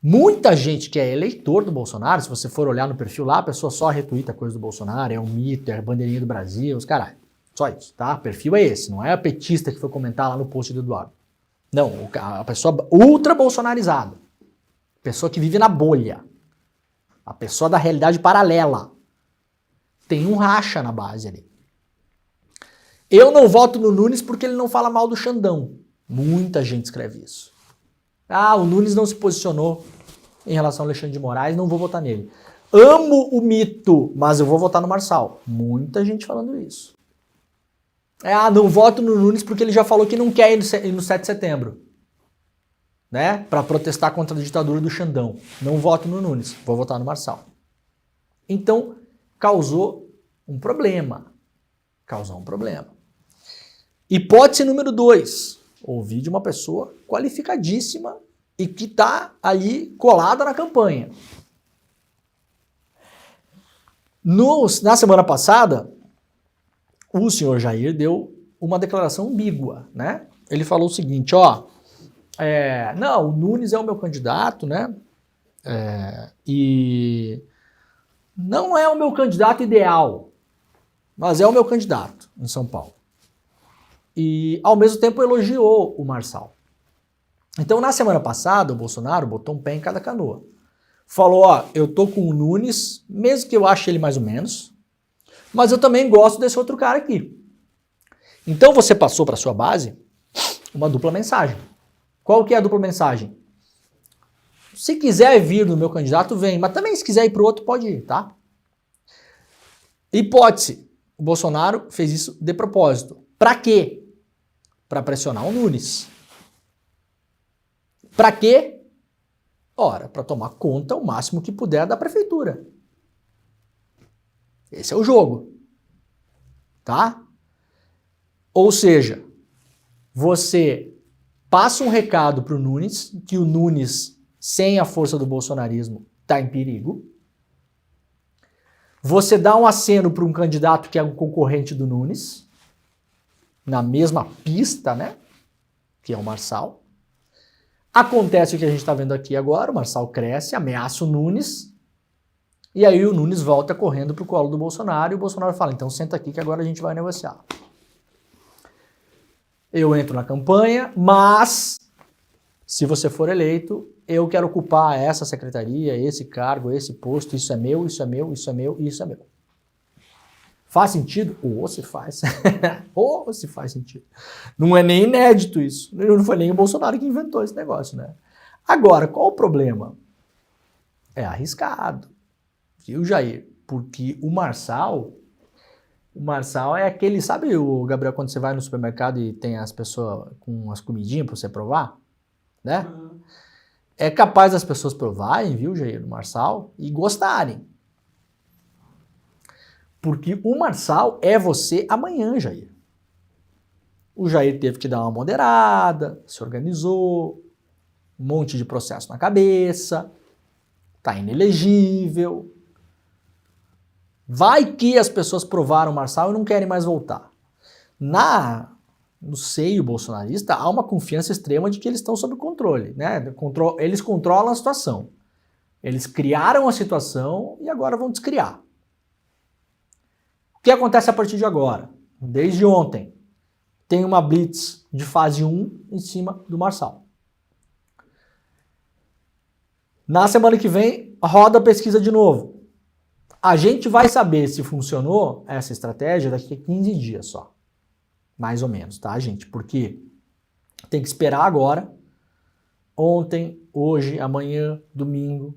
Muita gente que é eleitor do Bolsonaro, se você for olhar no perfil lá, a pessoa só retuita coisa do Bolsonaro, é um mito, é a bandeirinha do Brasil, os caralho. Só isso, tá? O perfil é esse, não é a petista que foi comentar lá no post do Eduardo. Não, a pessoa ultra bolsonarizada. Pessoa que vive na bolha. A pessoa da realidade paralela. Tem um racha na base ali. Eu não voto no Nunes porque ele não fala mal do Xandão. Muita gente escreve isso. Ah, o Nunes não se posicionou em relação ao Alexandre de Moraes, não vou votar nele. Amo o mito, mas eu vou votar no Marçal. Muita gente falando isso. Ah, não voto no Nunes porque ele já falou que não quer ir no 7 de setembro. Né? Para protestar contra a ditadura do Xandão. Não voto no Nunes, vou votar no Marçal. Então, causou um problema. Causou um problema. Hipótese número 2. Ouvi de uma pessoa qualificadíssima e que está ali colada na campanha. Na semana passada, o senhor Jair deu uma declaração ambígua, né? Ele falou o seguinte, ó, não, o Nunes é o meu candidato, né? E não é o meu candidato ideal, mas é o meu candidato em São Paulo. E, ao mesmo tempo, elogiou o Marçal. Então, na semana passada, o Bolsonaro botou um pé em cada canoa. Falou, ó, eu tô com o Nunes, mesmo que eu ache ele mais ou menos, mas eu também gosto desse outro cara aqui. Então, você passou para sua base uma dupla mensagem. Qual que é a dupla mensagem? Se quiser vir no meu candidato, vem, mas também se quiser ir pro outro, pode ir, tá? Hipótese, o Bolsonaro fez isso de propósito. Para quê? Para pressionar o Nunes. Para quê? Ora, para tomar conta o máximo que puder da prefeitura. Esse é o jogo. Tá? Ou seja, você passa um recado para o Nunes, que o Nunes, sem a força do bolsonarismo, está em perigo. Você dá um aceno para um candidato que é um concorrente do Nunes, na mesma pista, né? Que é o Marçal. Acontece o que a gente está vendo aqui agora, o Marçal cresce, ameaça o Nunes, e aí o Nunes volta correndo para o colo do Bolsonaro, e o Bolsonaro fala, então senta aqui que agora a gente vai negociar. Eu entro na campanha, mas se você for eleito, eu quero ocupar essa secretaria, esse cargo, esse posto, isso é meu, isso é meu, isso é meu, isso é meu. Faz sentido? Ou se faz. Ou se faz sentido. Não é nem inédito isso. Não foi nem o Bolsonaro que inventou esse negócio, né? Agora, qual o problema? É arriscado. Viu, Jair? Porque o Marçal, O Marçal é aquele, sabe, o Gabriel, quando você vai no supermercado e tem as pessoas com as comidinhas pra você provar, né? Uhum. É capaz das pessoas provarem, viu, Jair, o Marçal, e gostarem. Porque o Marçal é você amanhã, Jair. O Jair teve que dar uma moderada, se organizou, um monte de processo na cabeça, tá inelegível. Vai que as pessoas provaram o Marçal e não querem mais voltar. No seio bolsonarista há uma confiança extrema de que eles estão sob controle, né? Eles controlam a situação. Eles criaram a situação e agora vão descriar. O que acontece a partir de agora? Desde ontem, tem uma blitz de fase 1 em cima do Marçal. Na semana que vem, roda a pesquisa de novo. A gente vai saber se funcionou essa estratégia daqui a 15 dias só. Mais ou menos, tá, gente? Porque tem que esperar agora, ontem, hoje, amanhã, domingo.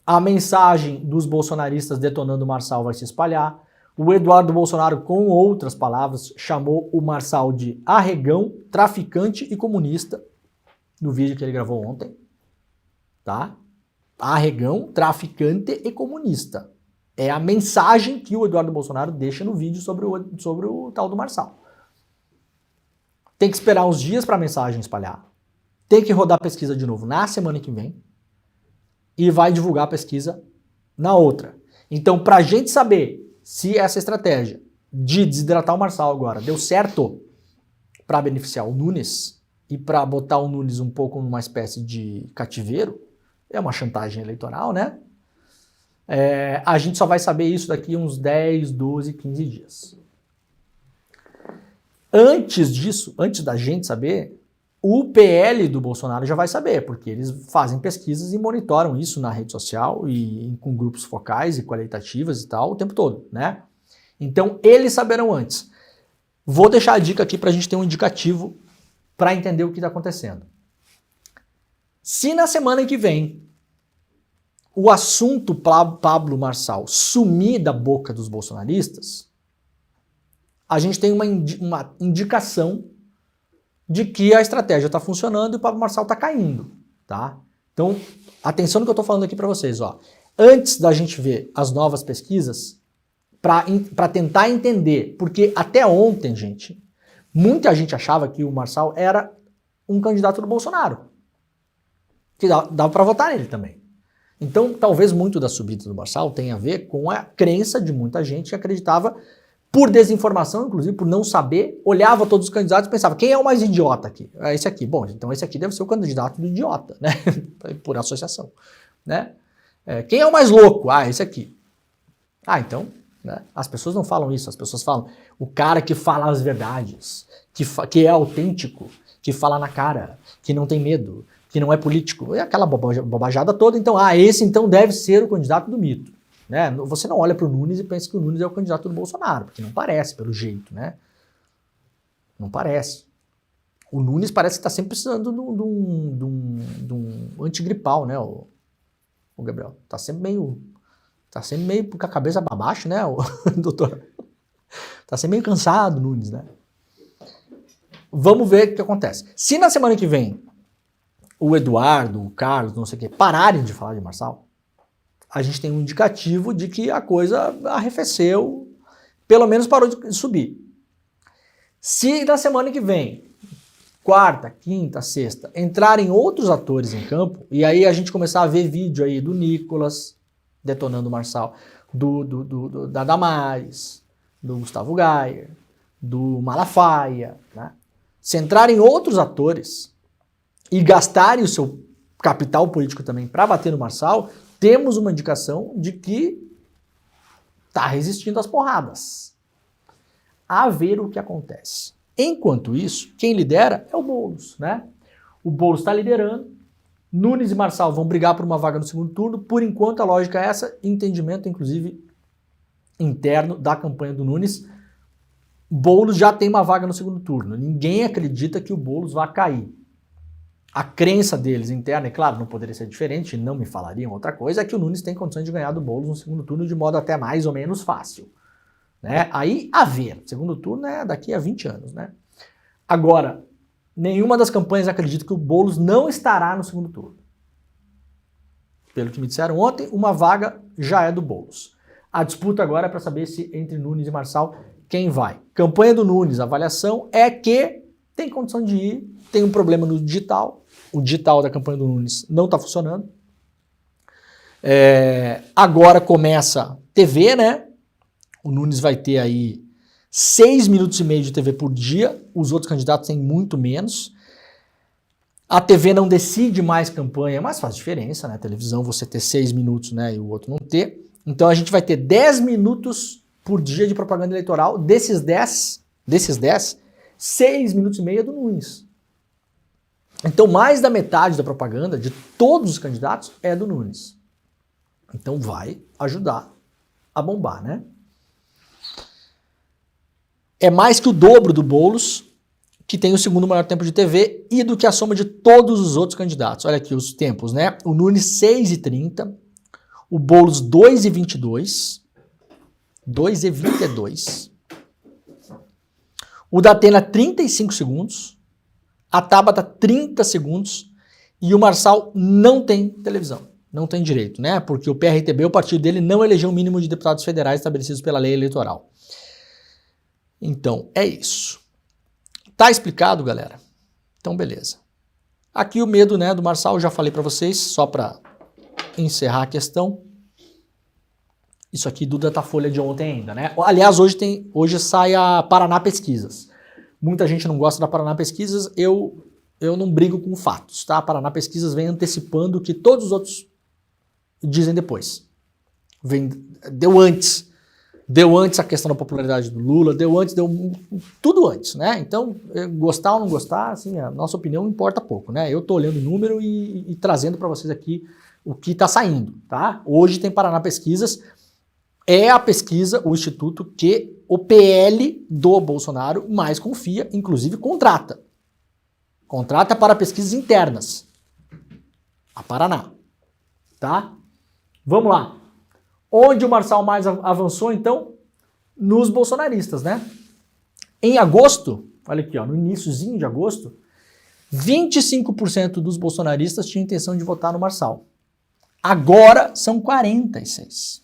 A mensagem dos bolsonaristas detonando o Marçal vai se espalhar. O Eduardo Bolsonaro, com outras palavras, chamou o Marçal de arregão, traficante e comunista, no vídeo que ele gravou ontem. Tá? Arregão, traficante e comunista. É a mensagem que o Eduardo Bolsonaro deixa no vídeo sobre o tal do Marçal. Tem que esperar uns dias para a mensagem espalhar. Tem que rodar a pesquisa de novo na semana que vem. E vai divulgar a pesquisa na outra. Então, para a gente saber se essa estratégia de desidratar o Marçal agora deu certo para beneficiar o Nunes e para botar o Nunes um pouco numa espécie de cativeiro, é uma chantagem eleitoral, né? A gente só vai saber isso daqui uns 10, 12, 15 dias. Antes disso, antes da gente saber, o PL do Bolsonaro já vai saber, porque eles fazem pesquisas e monitoram isso na rede social e com grupos focais e qualitativas e tal o tempo todo, né? Então, eles saberão antes. Vou deixar a dica aqui para a gente ter um indicativo para entender o que está acontecendo. Se na semana que vem o assunto Pablo Marçal sumir da boca dos bolsonaristas, a gente tem uma indicação de que a estratégia está funcionando e o Pablo Marçal está caindo, tá? Então, atenção no que eu estou falando aqui para vocês, ó. Antes da gente ver as novas pesquisas, para tentar entender, porque até ontem, gente, muita gente achava que o Marçal era um candidato do Bolsonaro, que dava para votar nele também. Então, talvez muito da subida do Marçal tenha a ver com a crença de muita gente que acreditava, por desinformação, inclusive, por não saber, olhava todos os candidatos e pensava, quem é o mais idiota aqui? É esse aqui. Bom, então esse aqui deve ser o candidato do idiota, né? Por associação, né? Quem é o mais louco? Ah, esse aqui. Ah, então, né? As pessoas não falam isso, as pessoas falam o cara que fala as verdades, que é autêntico, que fala na cara, que não tem medo, que não é político. É aquela bobajada toda. Então, esse então deve ser o candidato do mito. Né? Você não olha para o Nunes e pensa que o Nunes é o candidato do Bolsonaro, porque não parece, pelo jeito, né? Não parece. O Nunes parece que está sempre precisando de um antigripal, né, o Gabriel? Está sempre meio com a cabeça para baixo, né, o doutor? Está sempre meio cansado, Nunes, né? Vamos ver o que acontece. Se na semana que vem o Eduardo, o Carlos, não sei o quê, pararem de falar de Marçal, a gente tem um indicativo de que a coisa arrefeceu, pelo menos parou de subir. Se na semana que vem, quarta, quinta, sexta, entrarem outros atores em campo, e aí a gente começar a ver vídeo aí do Nicolas detonando o Marçal, da Damares, do Gustavo Gayer, do Malafaia, né? Se entrarem outros atores e gastarem o seu capital político também para bater no Marçal, temos uma indicação de que está resistindo às porradas. A ver o que acontece. Enquanto isso, quem lidera é o Boulos, né? O Boulos está liderando, Nunes e Marçal vão brigar por uma vaga no segundo turno, por enquanto a lógica é essa, entendimento inclusive interno da campanha do Nunes. Boulos já tem uma vaga no segundo turno, ninguém acredita que o Boulos vá cair. A crença deles interna, e claro, não poderia ser diferente, não me falariam outra coisa, é que o Nunes tem condições de ganhar do Boulos no segundo turno de modo até mais ou menos fácil. Né? Aí, a ver. Segundo turno é daqui a 20 anos. Né? Agora, nenhuma das campanhas acredita que o Boulos não estará no segundo turno. Pelo que me disseram ontem, uma vaga já é do Boulos. A disputa agora é para saber se entre Nunes e Marçal, quem vai. Campanha do Nunes, a avaliação é que tem condição de ir, tem um problema no digital, o digital da campanha do Nunes não está funcionando. Agora começa TV, né? O Nunes vai ter aí 6 minutos e meio de TV por dia, os outros candidatos têm muito menos. A TV não decide mais campanha, mas faz diferença, né? A televisão você ter 6 minutos, né, e o outro não ter. Então a gente vai ter 10 minutos por dia de propaganda eleitoral. Desses 10, 6 minutos e meio é do Nunes. Então mais da metade da propaganda de todos os candidatos é do Nunes. Então vai ajudar a bombar, né? É mais que o dobro do Boulos, que tem o segundo maior tempo de TV, e do que a soma de todos os outros candidatos. Olha aqui os tempos, né? O Nunes 6,30, o Boulos 2,22, 2,22. O Datena 35 segundos, a Tabata 30 segundos e o Marçal não tem televisão, não tem direito, né? Porque o PRTB, o partido dele, não elegeu o mínimo de deputados federais estabelecidos pela lei eleitoral. Então, é isso. Tá explicado, galera? Então, beleza. Aqui o medo, né, do Marçal, eu já falei para vocês, só para encerrar a questão. Isso aqui do Datafolha de ontem ainda, né? Aliás, hoje sai a Paraná Pesquisas. Muita gente não gosta da Paraná Pesquisas, eu não brigo com fatos, tá? A Paraná Pesquisas vem antecipando o que todos os outros dizem depois. Deu antes a questão da popularidade do Lula, deu tudo antes, né? Então, gostar ou não gostar, assim, a nossa opinião importa pouco, né? Eu tô olhando o número e trazendo para vocês aqui o que tá saindo, tá? Hoje tem Paraná Pesquisas, é a pesquisa, o instituto que o PL do Bolsonaro mais confia, inclusive contrata. Contrata para pesquisas internas. A Paraná, tá? Vamos lá. Onde o Marçal mais avançou, então? Nos bolsonaristas, né? Em agosto, olha aqui, ó, no iniciozinho de agosto, 25% dos bolsonaristas tinham intenção de votar no Marçal. Agora são 46%.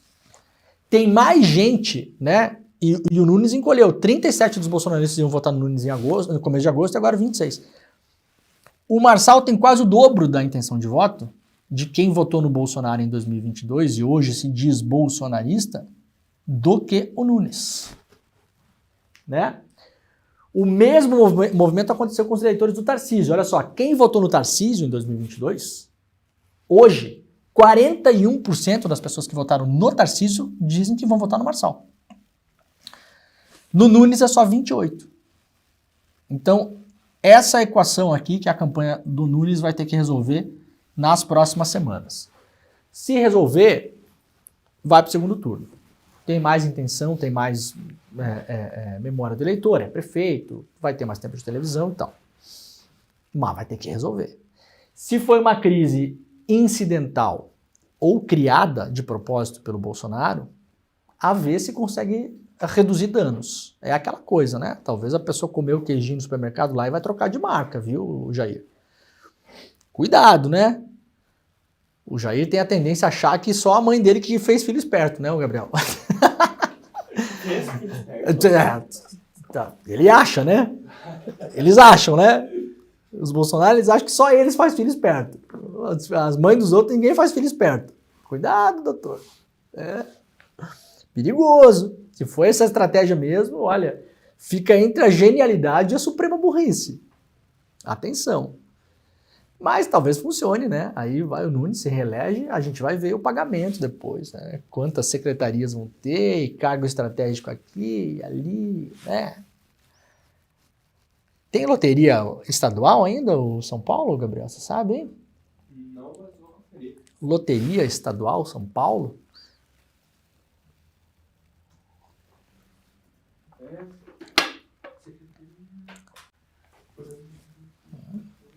Tem mais gente, né? E o Nunes encolheu. 37% dos bolsonaristas iam votar no Nunes em agosto, no começo de agosto, e agora 26%. O Marçal tem quase o dobro da intenção de voto de quem votou no Bolsonaro em 2022 e hoje se diz bolsonarista, do que o Nunes. Né? O mesmo movimento aconteceu com os eleitores do Tarcísio. Olha só, quem votou no Tarcísio em 2022, hoje, 41% das pessoas que votaram no Tarcísio dizem que vão votar no Marçal. No Nunes é só 28%. Então, essa equação aqui que a campanha do Nunes vai ter que resolver nas próximas semanas. Se resolver, vai para o segundo turno. Tem mais intenção, tem mais memória do eleitor, é prefeito, vai ter mais tempo de televisão e tal. Mas vai ter que resolver. Se foi uma crise incidental ou criada de propósito pelo Bolsonaro, a ver se consegue reduzir danos. É aquela coisa, né? Talvez a pessoa comeu queijinho no supermercado lá e vai trocar de marca, viu, Jair? Cuidado, né? O Jair tem a tendência a achar que só a mãe dele que fez filho esperto, né, o Gabriel? Fez filho esperto. Ele acha, né? Eles acham, né? Os Bolsonaro, eles acham que só eles fazem filho esperto. As mães dos outros, ninguém faz filho esperto. Cuidado, doutor. É perigoso. Se for essa estratégia mesmo, olha, fica entre a genialidade e a suprema burrice. Atenção. Mas talvez funcione, né? Aí vai o Nunes, se reelege, a gente vai ver o pagamento depois, né? Quantas secretarias vão ter, e cargo estratégico aqui, ali, né? Tem loteria estadual ainda, o São Paulo, Gabriel? Você sabe, hein? Não, mas vou conferir. Loteria estadual São Paulo?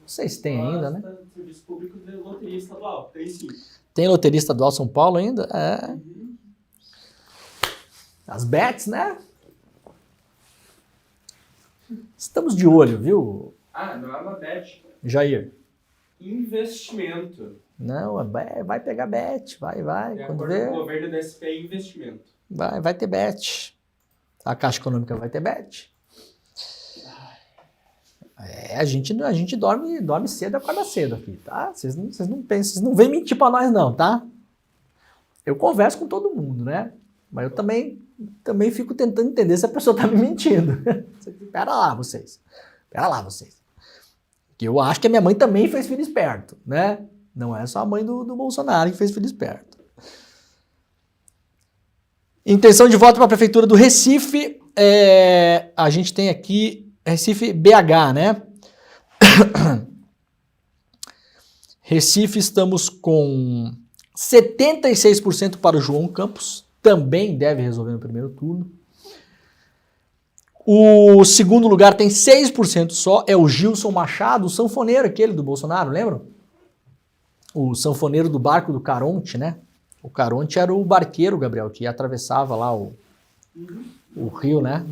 Vocês têm ainda, né? Serviço Público de Loteria Estadual, tem sim. Tem loteria estadual São Paulo ainda? É. As bets, né? Estamos de olho, viu, Não é uma bet. Jair? Investimento. Não, vai pegar bet, vai. De Quando acordo vê, com o governo da SP é investimento. vai ter bet. A Caixa Econômica vai ter bet. A gente dorme cedo e acorda cedo aqui, tá? Vocês não pensam, vocês não vêm mentir pra nós não, tá? Eu converso com todo mundo, né? Mas eu também fico tentando entender se a pessoa tá me mentindo. Pera lá, vocês. Que eu acho que a minha mãe também fez filho esperto, né? Não é só a mãe do Bolsonaro que fez filho esperto. Intenção de voto para a Prefeitura do Recife. A gente tem aqui Recife BH, né? Recife estamos com 76% para o João Campos. Também deve resolver no primeiro turno. O segundo lugar tem 6% só, é o Gilson Machado, o sanfoneiro aquele do Bolsonaro, lembram? O sanfoneiro do barco do Caronte, né? O Caronte era o barqueiro, Gabriel, que atravessava lá o rio, né?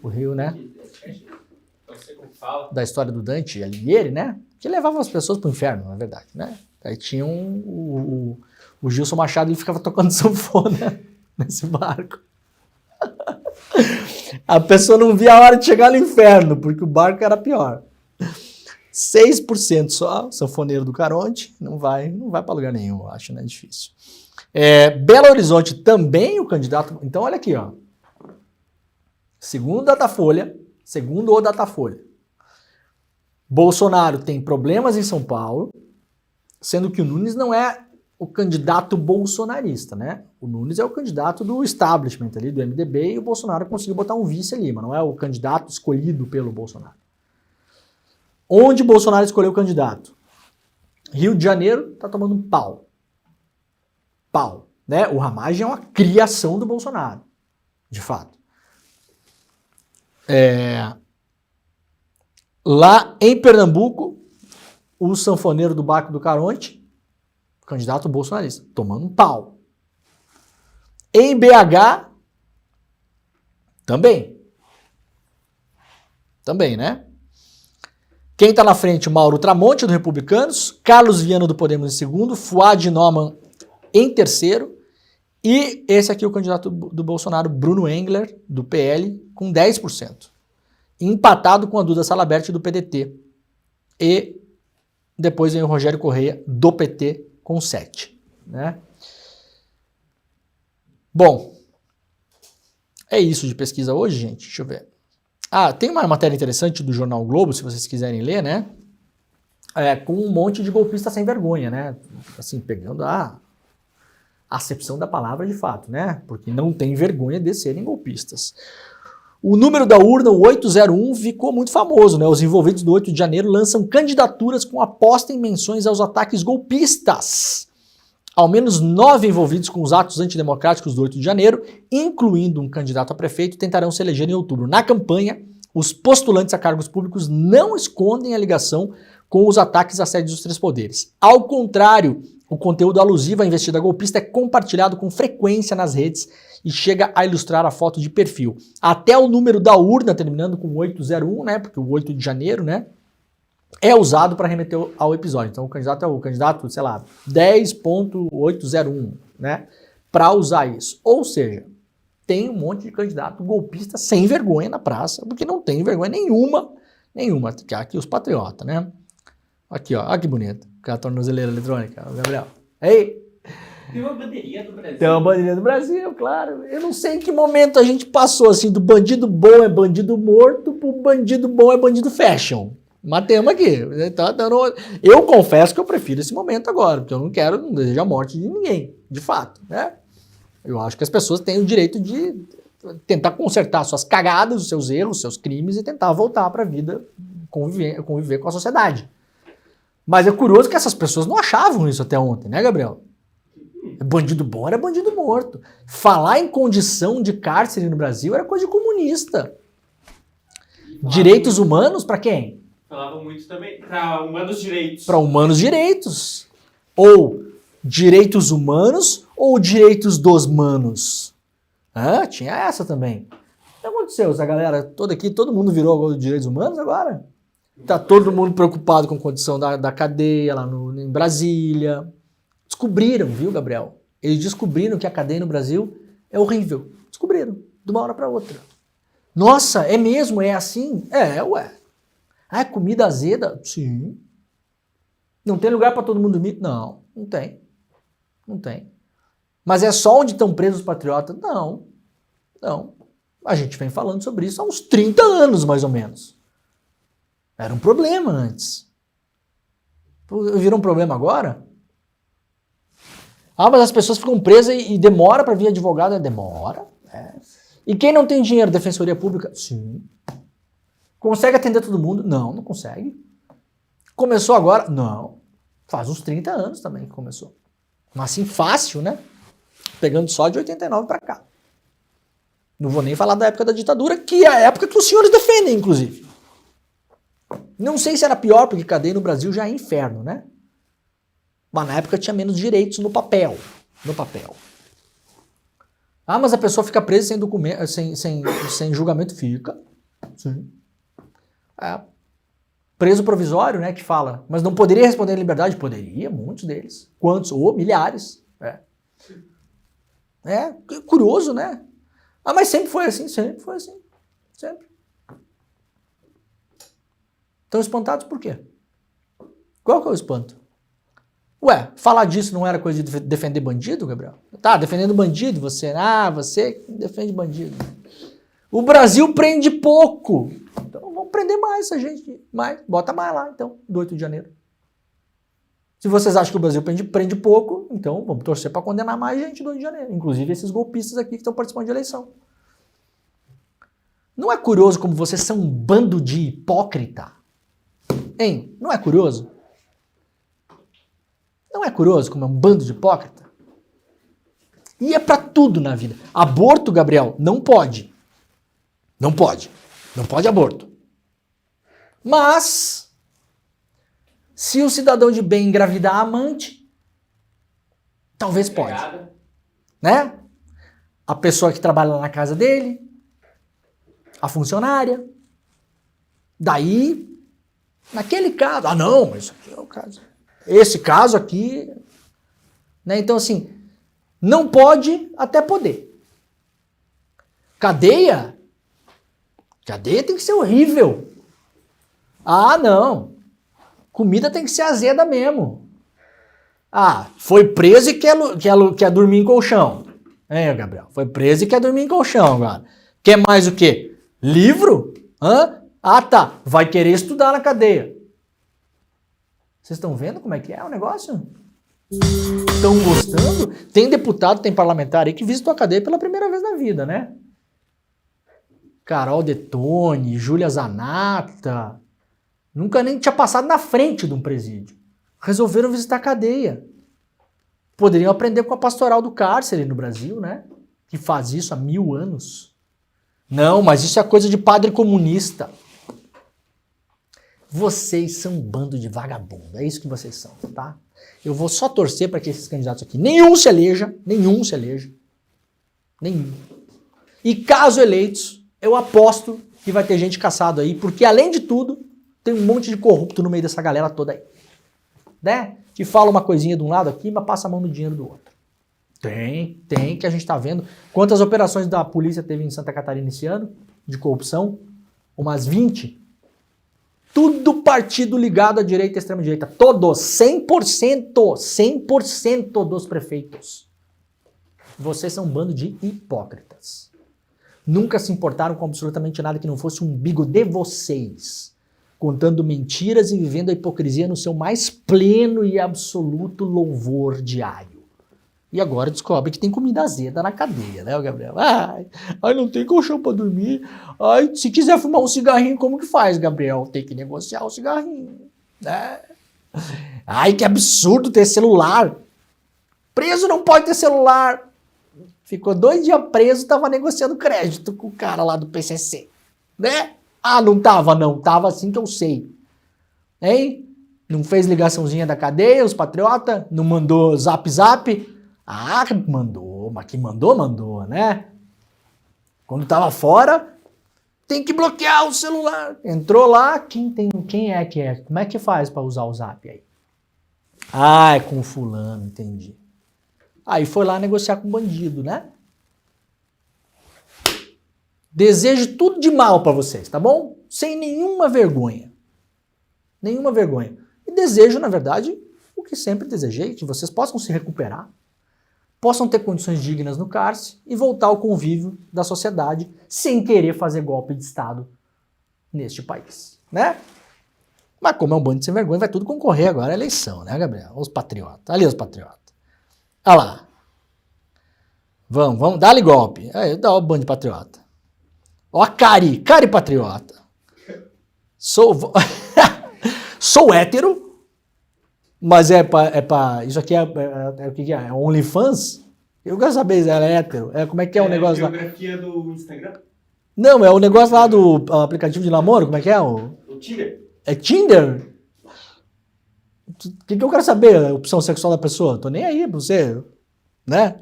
O rio, né? Da história do Dante Alighieri, né? Que levava as pessoas pro inferno, na verdade, né? Aí tinha o Gilson Machado, ele ficava tocando sanfona nesse barco. A pessoa não via a hora de chegar no inferno, porque o barco era pior. 6% só, o sanfoneiro do Caronte, não vai para lugar nenhum, eu acho, né? Difícil. Belo Horizonte também o candidato. Então, olha aqui, ó. Segundo o Datafolha, Bolsonaro tem problemas em São Paulo, sendo que o Nunes não é o candidato bolsonarista, né? O Nunes é o candidato do establishment ali, do MDB, e o Bolsonaro conseguiu botar um vice ali, mas não é o candidato escolhido pelo Bolsonaro. Onde Bolsonaro escolheu o candidato? Rio de Janeiro tá tomando um pau. Né? O Ramagem é uma criação do Bolsonaro, de fato. Lá em Pernambuco, o sanfoneiro do barco do Caronte, candidato bolsonarista, tomando um pau. Em BH, também, né? Quem está na frente? Mauro Tramonte, do Republicanos, Carlos Viana, do Podemos, em segundo, Fuad Noman em terceiro, e esse aqui é o candidato do Bolsonaro, Bruno Engler, do PL, com 10%. Empatado com a Duda Salabert, do PDT. E depois vem o Rogério Correia, do PT, com 7%. Né? Bom, é isso de pesquisa hoje, gente. Deixa eu ver. Tem uma matéria interessante do Jornal Globo, se vocês quiserem ler, né? Com um monte de golpistas sem vergonha, né? Assim, pegando a acepção da palavra de fato, né? Porque não tem vergonha de serem golpistas. O número da urna, o 801, ficou muito famoso, né? Os envolvidos do 8 de janeiro lançam candidaturas com aposta em menções aos ataques golpistas. Ao menos 9 envolvidos com os atos antidemocráticos do 8 de janeiro, incluindo um candidato a prefeito, tentarão se eleger em outubro. Na campanha, os postulantes a cargos públicos não escondem a ligação com os ataques à sede dos três poderes. Ao contrário, o conteúdo alusivo à investida golpista é compartilhado com frequência nas redes e chega a ilustrar a foto de perfil. Até o número da urna, terminando com 801, né? Porque o 8 de janeiro, né? É usado para remeter ao episódio. Então o candidato é o candidato, sei lá, 10.801, né? Para usar isso. Ou seja, tem um monte de candidato golpista sem vergonha na praça, porque não tem vergonha nenhuma. Aqui os patriotas, né? Aqui, ó, olha que bonito. Com a tornozeleira eletrônica, o Gabriel. Ei! Tem uma bandeirinha do Brasil. Tem uma bandeirinha do Brasil, claro. Eu não sei em que momento a gente passou, assim, do bandido bom é bandido morto pro bandido bom é bandido fashion. Matemos aqui. Eu confesso que eu prefiro esse momento agora, porque eu não desejo a morte de ninguém, de fato, né? Eu acho que as pessoas têm o direito de tentar consertar suas cagadas, os seus erros, os seus crimes e tentar voltar para a vida, conviver com a sociedade. Mas é curioso que essas pessoas não achavam isso até ontem, né, Gabriel? Bandido bom era bandido morto. Falar em condição de cárcere no Brasil era coisa de comunista. Direitos humanos para quem? Falavam muito também para humanos direitos. Para humanos direitos. Ou direitos humanos ou direitos dos manos. Tinha essa também. Então, aconteceu? Essa galera toda aqui, todo mundo virou direitos humanos agora? Tá todo mundo preocupado com a condição da cadeia lá em Brasília. Descobriram, viu, Gabriel? Eles descobriram que a cadeia no Brasil é horrível. Descobriram, de uma hora para outra. Nossa, é mesmo? É assim? É, ué. Ah, é comida azeda? Sim. Não tem lugar para todo mundo dormir? Não, não tem. Não tem. Mas é só onde estão presos os patriotas? Não. Não. A gente vem falando sobre isso há uns 30 anos, mais ou menos. Era um problema antes. Virou um problema agora? Ah, mas as pessoas ficam presas e demora para vir advogado? Demora. É. E quem não tem dinheiro? Defensoria Pública? Sim. Consegue atender todo mundo? Não, não consegue. Começou agora? Não. Faz uns 30 anos também que começou. Mas assim, fácil, né? Pegando só de 89 para cá. Não vou nem falar da época da ditadura, que é a época que os senhores defendem, inclusive. Não sei se era pior, porque cadeia no Brasil já é inferno, né? Mas na época tinha menos direitos no papel. No papel. Ah, mas a pessoa fica presa sem documento, sem julgamento? Fica. Sim. É. Preso provisório, né, que fala. Mas não poderia responder em liberdade? Poderia, muitos deles. Quantos? Ou milhares. É curioso, né? Ah, mas sempre foi assim, sempre foi assim. Sempre. Estão espantados por quê? Qual que é o espanto? Ué, falar disso não era coisa de defender bandido, Gabriel? Tá, defendendo bandido, você defende bandido. O Brasil prende pouco. Então vamos prender mais essa gente. Bota mais lá, então, do 8 de janeiro. Se vocês acham que o Brasil prende pouco, então vamos torcer para condenar mais gente do 8 de janeiro. Inclusive esses golpistas aqui que estão participando de eleição. Não é curioso como vocês são um bando de hipócrita? Hein? Não é curioso? Não é curioso como é um bando de hipócrita? E é pra tudo na vida. Aborto, Gabriel, não pode. Não pode. Não pode aborto. Mas, se o cidadão de bem engravidar a amante, talvez pode. Né? A pessoa que trabalha lá na casa dele, a funcionária. Daí, naquele caso, não, mas isso aqui é o caso. Esse caso aqui, né? Então assim, não pode até poder. Cadeia tem que ser horrível. Ah, não. Comida tem que ser azeda mesmo. Ah, foi preso e quer dormir em colchão. Gabriel? Foi preso e quer dormir em colchão agora. Quer mais o quê? Livro? Hã? Ah, tá. Vai querer estudar na cadeia. Vocês estão vendo como é que é o negócio? Estão gostando? Tem deputado, tem parlamentar aí que visitou a cadeia pela primeira vez na vida, né? Carol Detone, Júlia Zanata. Nunca nem tinha passado na frente de um presídio. Resolveram visitar a cadeia. Poderiam aprender com a pastoral do cárcere no Brasil, né? Que faz isso há 1000 anos. Não, mas isso é coisa de padre comunista. Vocês são um bando de vagabundo, é isso que vocês são, tá? Eu vou só torcer para que esses candidatos aqui, nenhum se eleja. Nenhum. E caso eleitos, eu aposto que vai ter gente caçado aí, porque além de tudo, tem um monte de corrupto no meio dessa galera toda aí. Né? Que fala uma coisinha de um lado aqui, mas passa a mão no dinheiro do outro. Tem, que a gente tá vendo. Quantas operações da polícia teve em Santa Catarina esse ano, de corrupção? Umas 20. Tudo partido ligado à direita e à extrema-direita. Todos, 100% dos prefeitos. Vocês são um bando de hipócritas. Nunca se importaram com absolutamente nada que não fosse um umbigo de vocês. Contando mentiras e vivendo a hipocrisia no seu mais pleno e absoluto louvor diário. E agora descobre que tem comida azeda na cadeia, né, Gabriel? Ai, não tem colchão pra dormir. Ai, se quiser fumar um cigarrinho, como que faz, Gabriel? Tem que negociar o cigarrinho, né? Ai, que absurdo ter celular. Preso não pode ter celular. Ficou 2 dias preso, tava negociando crédito com o cara lá do PCC, né? Ah, não tava, não. Tava assim que eu sei. Hein? Não fez ligaçãozinha da cadeia, os patriota? Não mandou zap? Ah, mandou, mas que mandou, né? Quando tava fora, tem que bloquear o celular. Entrou lá, quem é que é? Como é que faz para usar o Zap aí? Ah, é com fulano, entendi. Aí foi lá negociar com o bandido, né? Desejo tudo de mal para vocês, tá bom? Sem nenhuma vergonha. Nenhuma vergonha. E desejo, na verdade, o que sempre desejei, que vocês possam se recuperar, possam ter condições dignas no cárcere e voltar ao convívio da sociedade sem querer fazer golpe de Estado neste país, né? Mas como é um bando de sem vergonha, vai tudo concorrer agora à eleição, né, Gabriel? Os patriotas. Ali os patriotas. Olha lá. Vamos, dá-lhe golpe. Aí, dá o bando de patriota. Ó a Cari patriota. Sou hétero, mas isso aqui o que é? É OnlyFans? Eu quero saber se ela é hétero. Como é que é o negócio lá? A biografia do Instagram? Não, é o negócio lá do aplicativo de namoro, como é que é? O Tinder. É Tinder? O que eu quero saber? A opção sexual da pessoa? Tô nem aí pra você, né?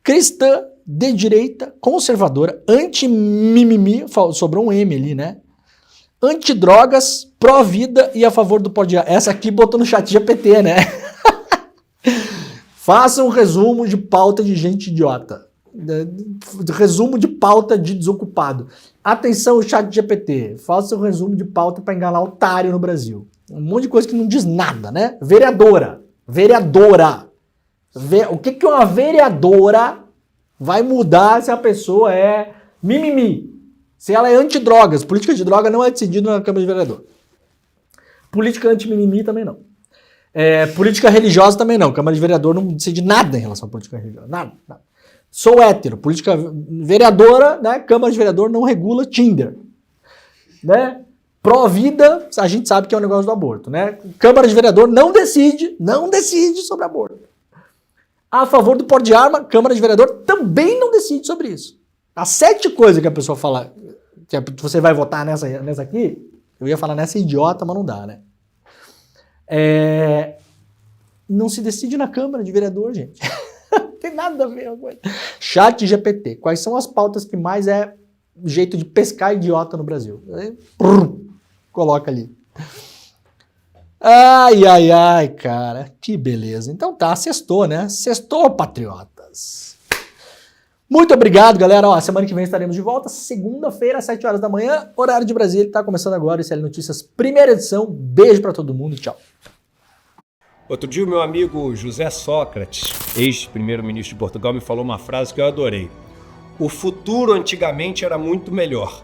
Cristã, de direita, conservadora, anti-mimimi, sobrou um M ali, né? Antidrogas, pró-vida e a favor do pó de ar. Essa aqui botou no chat GPT, né? Faça um resumo de pauta de gente idiota. Resumo de pauta de desocupado. Atenção, chat GPT. Faça um resumo de pauta para enganar otário no Brasil. Um monte de coisa que não diz nada, né? Vereadora. O que uma vereadora vai mudar se a pessoa é mimimi? Se ela é antidrogas, política de droga não é decidido na Câmara de Vereador. Política anti-mimimi também não. Política religiosa também não. Câmara de Vereador não decide nada em relação à política religiosa. Nada. Sou hétero. Política vereadora, né? Câmara de Vereador não regula Tinder. Né? Pró-vida, a gente sabe que é o negócio do aborto. Né? Câmara de Vereador não decide sobre aborto. A favor do porte de arma, Câmara de Vereador também não decide sobre isso. As 7 coisas que a pessoa fala, que você vai votar nessa aqui, eu ia falar nessa idiota, mas não dá, né? Não se decide na Câmara de Vereador, gente. Não tem nada a ver com coisa. Chat GPT. Quais são as pautas que mais é jeito de pescar idiota no Brasil? Coloca ali. Ai, cara. Que beleza. Então tá, sextou, né? Sextou, patriotas. Muito obrigado, galera. Ó, semana que vem estaremos de volta. Segunda-feira, às 7 horas da manhã, horário de Brasília. Tá começando agora o ICL Notícias, primeira edição. Beijo pra todo mundo e tchau. Outro dia o meu amigo José Sócrates, ex-primeiro-ministro de Portugal, me falou uma frase que eu adorei. O futuro antigamente era muito melhor.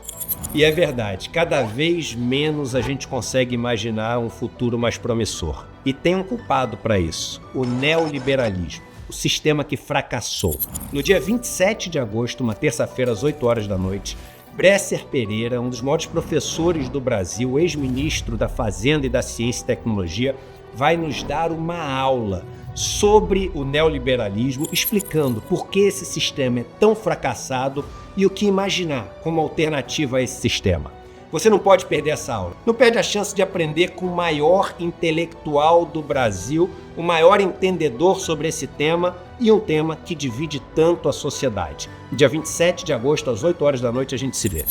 E é verdade, cada vez menos a gente consegue imaginar um futuro mais promissor. E tem um culpado para isso, o neoliberalismo, o sistema que fracassou. No dia 27 de agosto, uma terça-feira, às 8 horas da noite, Bresser Pereira, um dos maiores professores do Brasil, ex-ministro da Fazenda e da Ciência e Tecnologia, vai nos dar uma aula sobre o neoliberalismo, explicando por que esse sistema é tão fracassado e o que imaginar como alternativa a esse sistema. Você não pode perder essa aula. Não perde a chance de aprender com o maior intelectual do Brasil, o maior entendedor sobre esse tema e um tema que divide tanto a sociedade. Dia 27 de agosto, às 8 horas da noite, a gente se vê.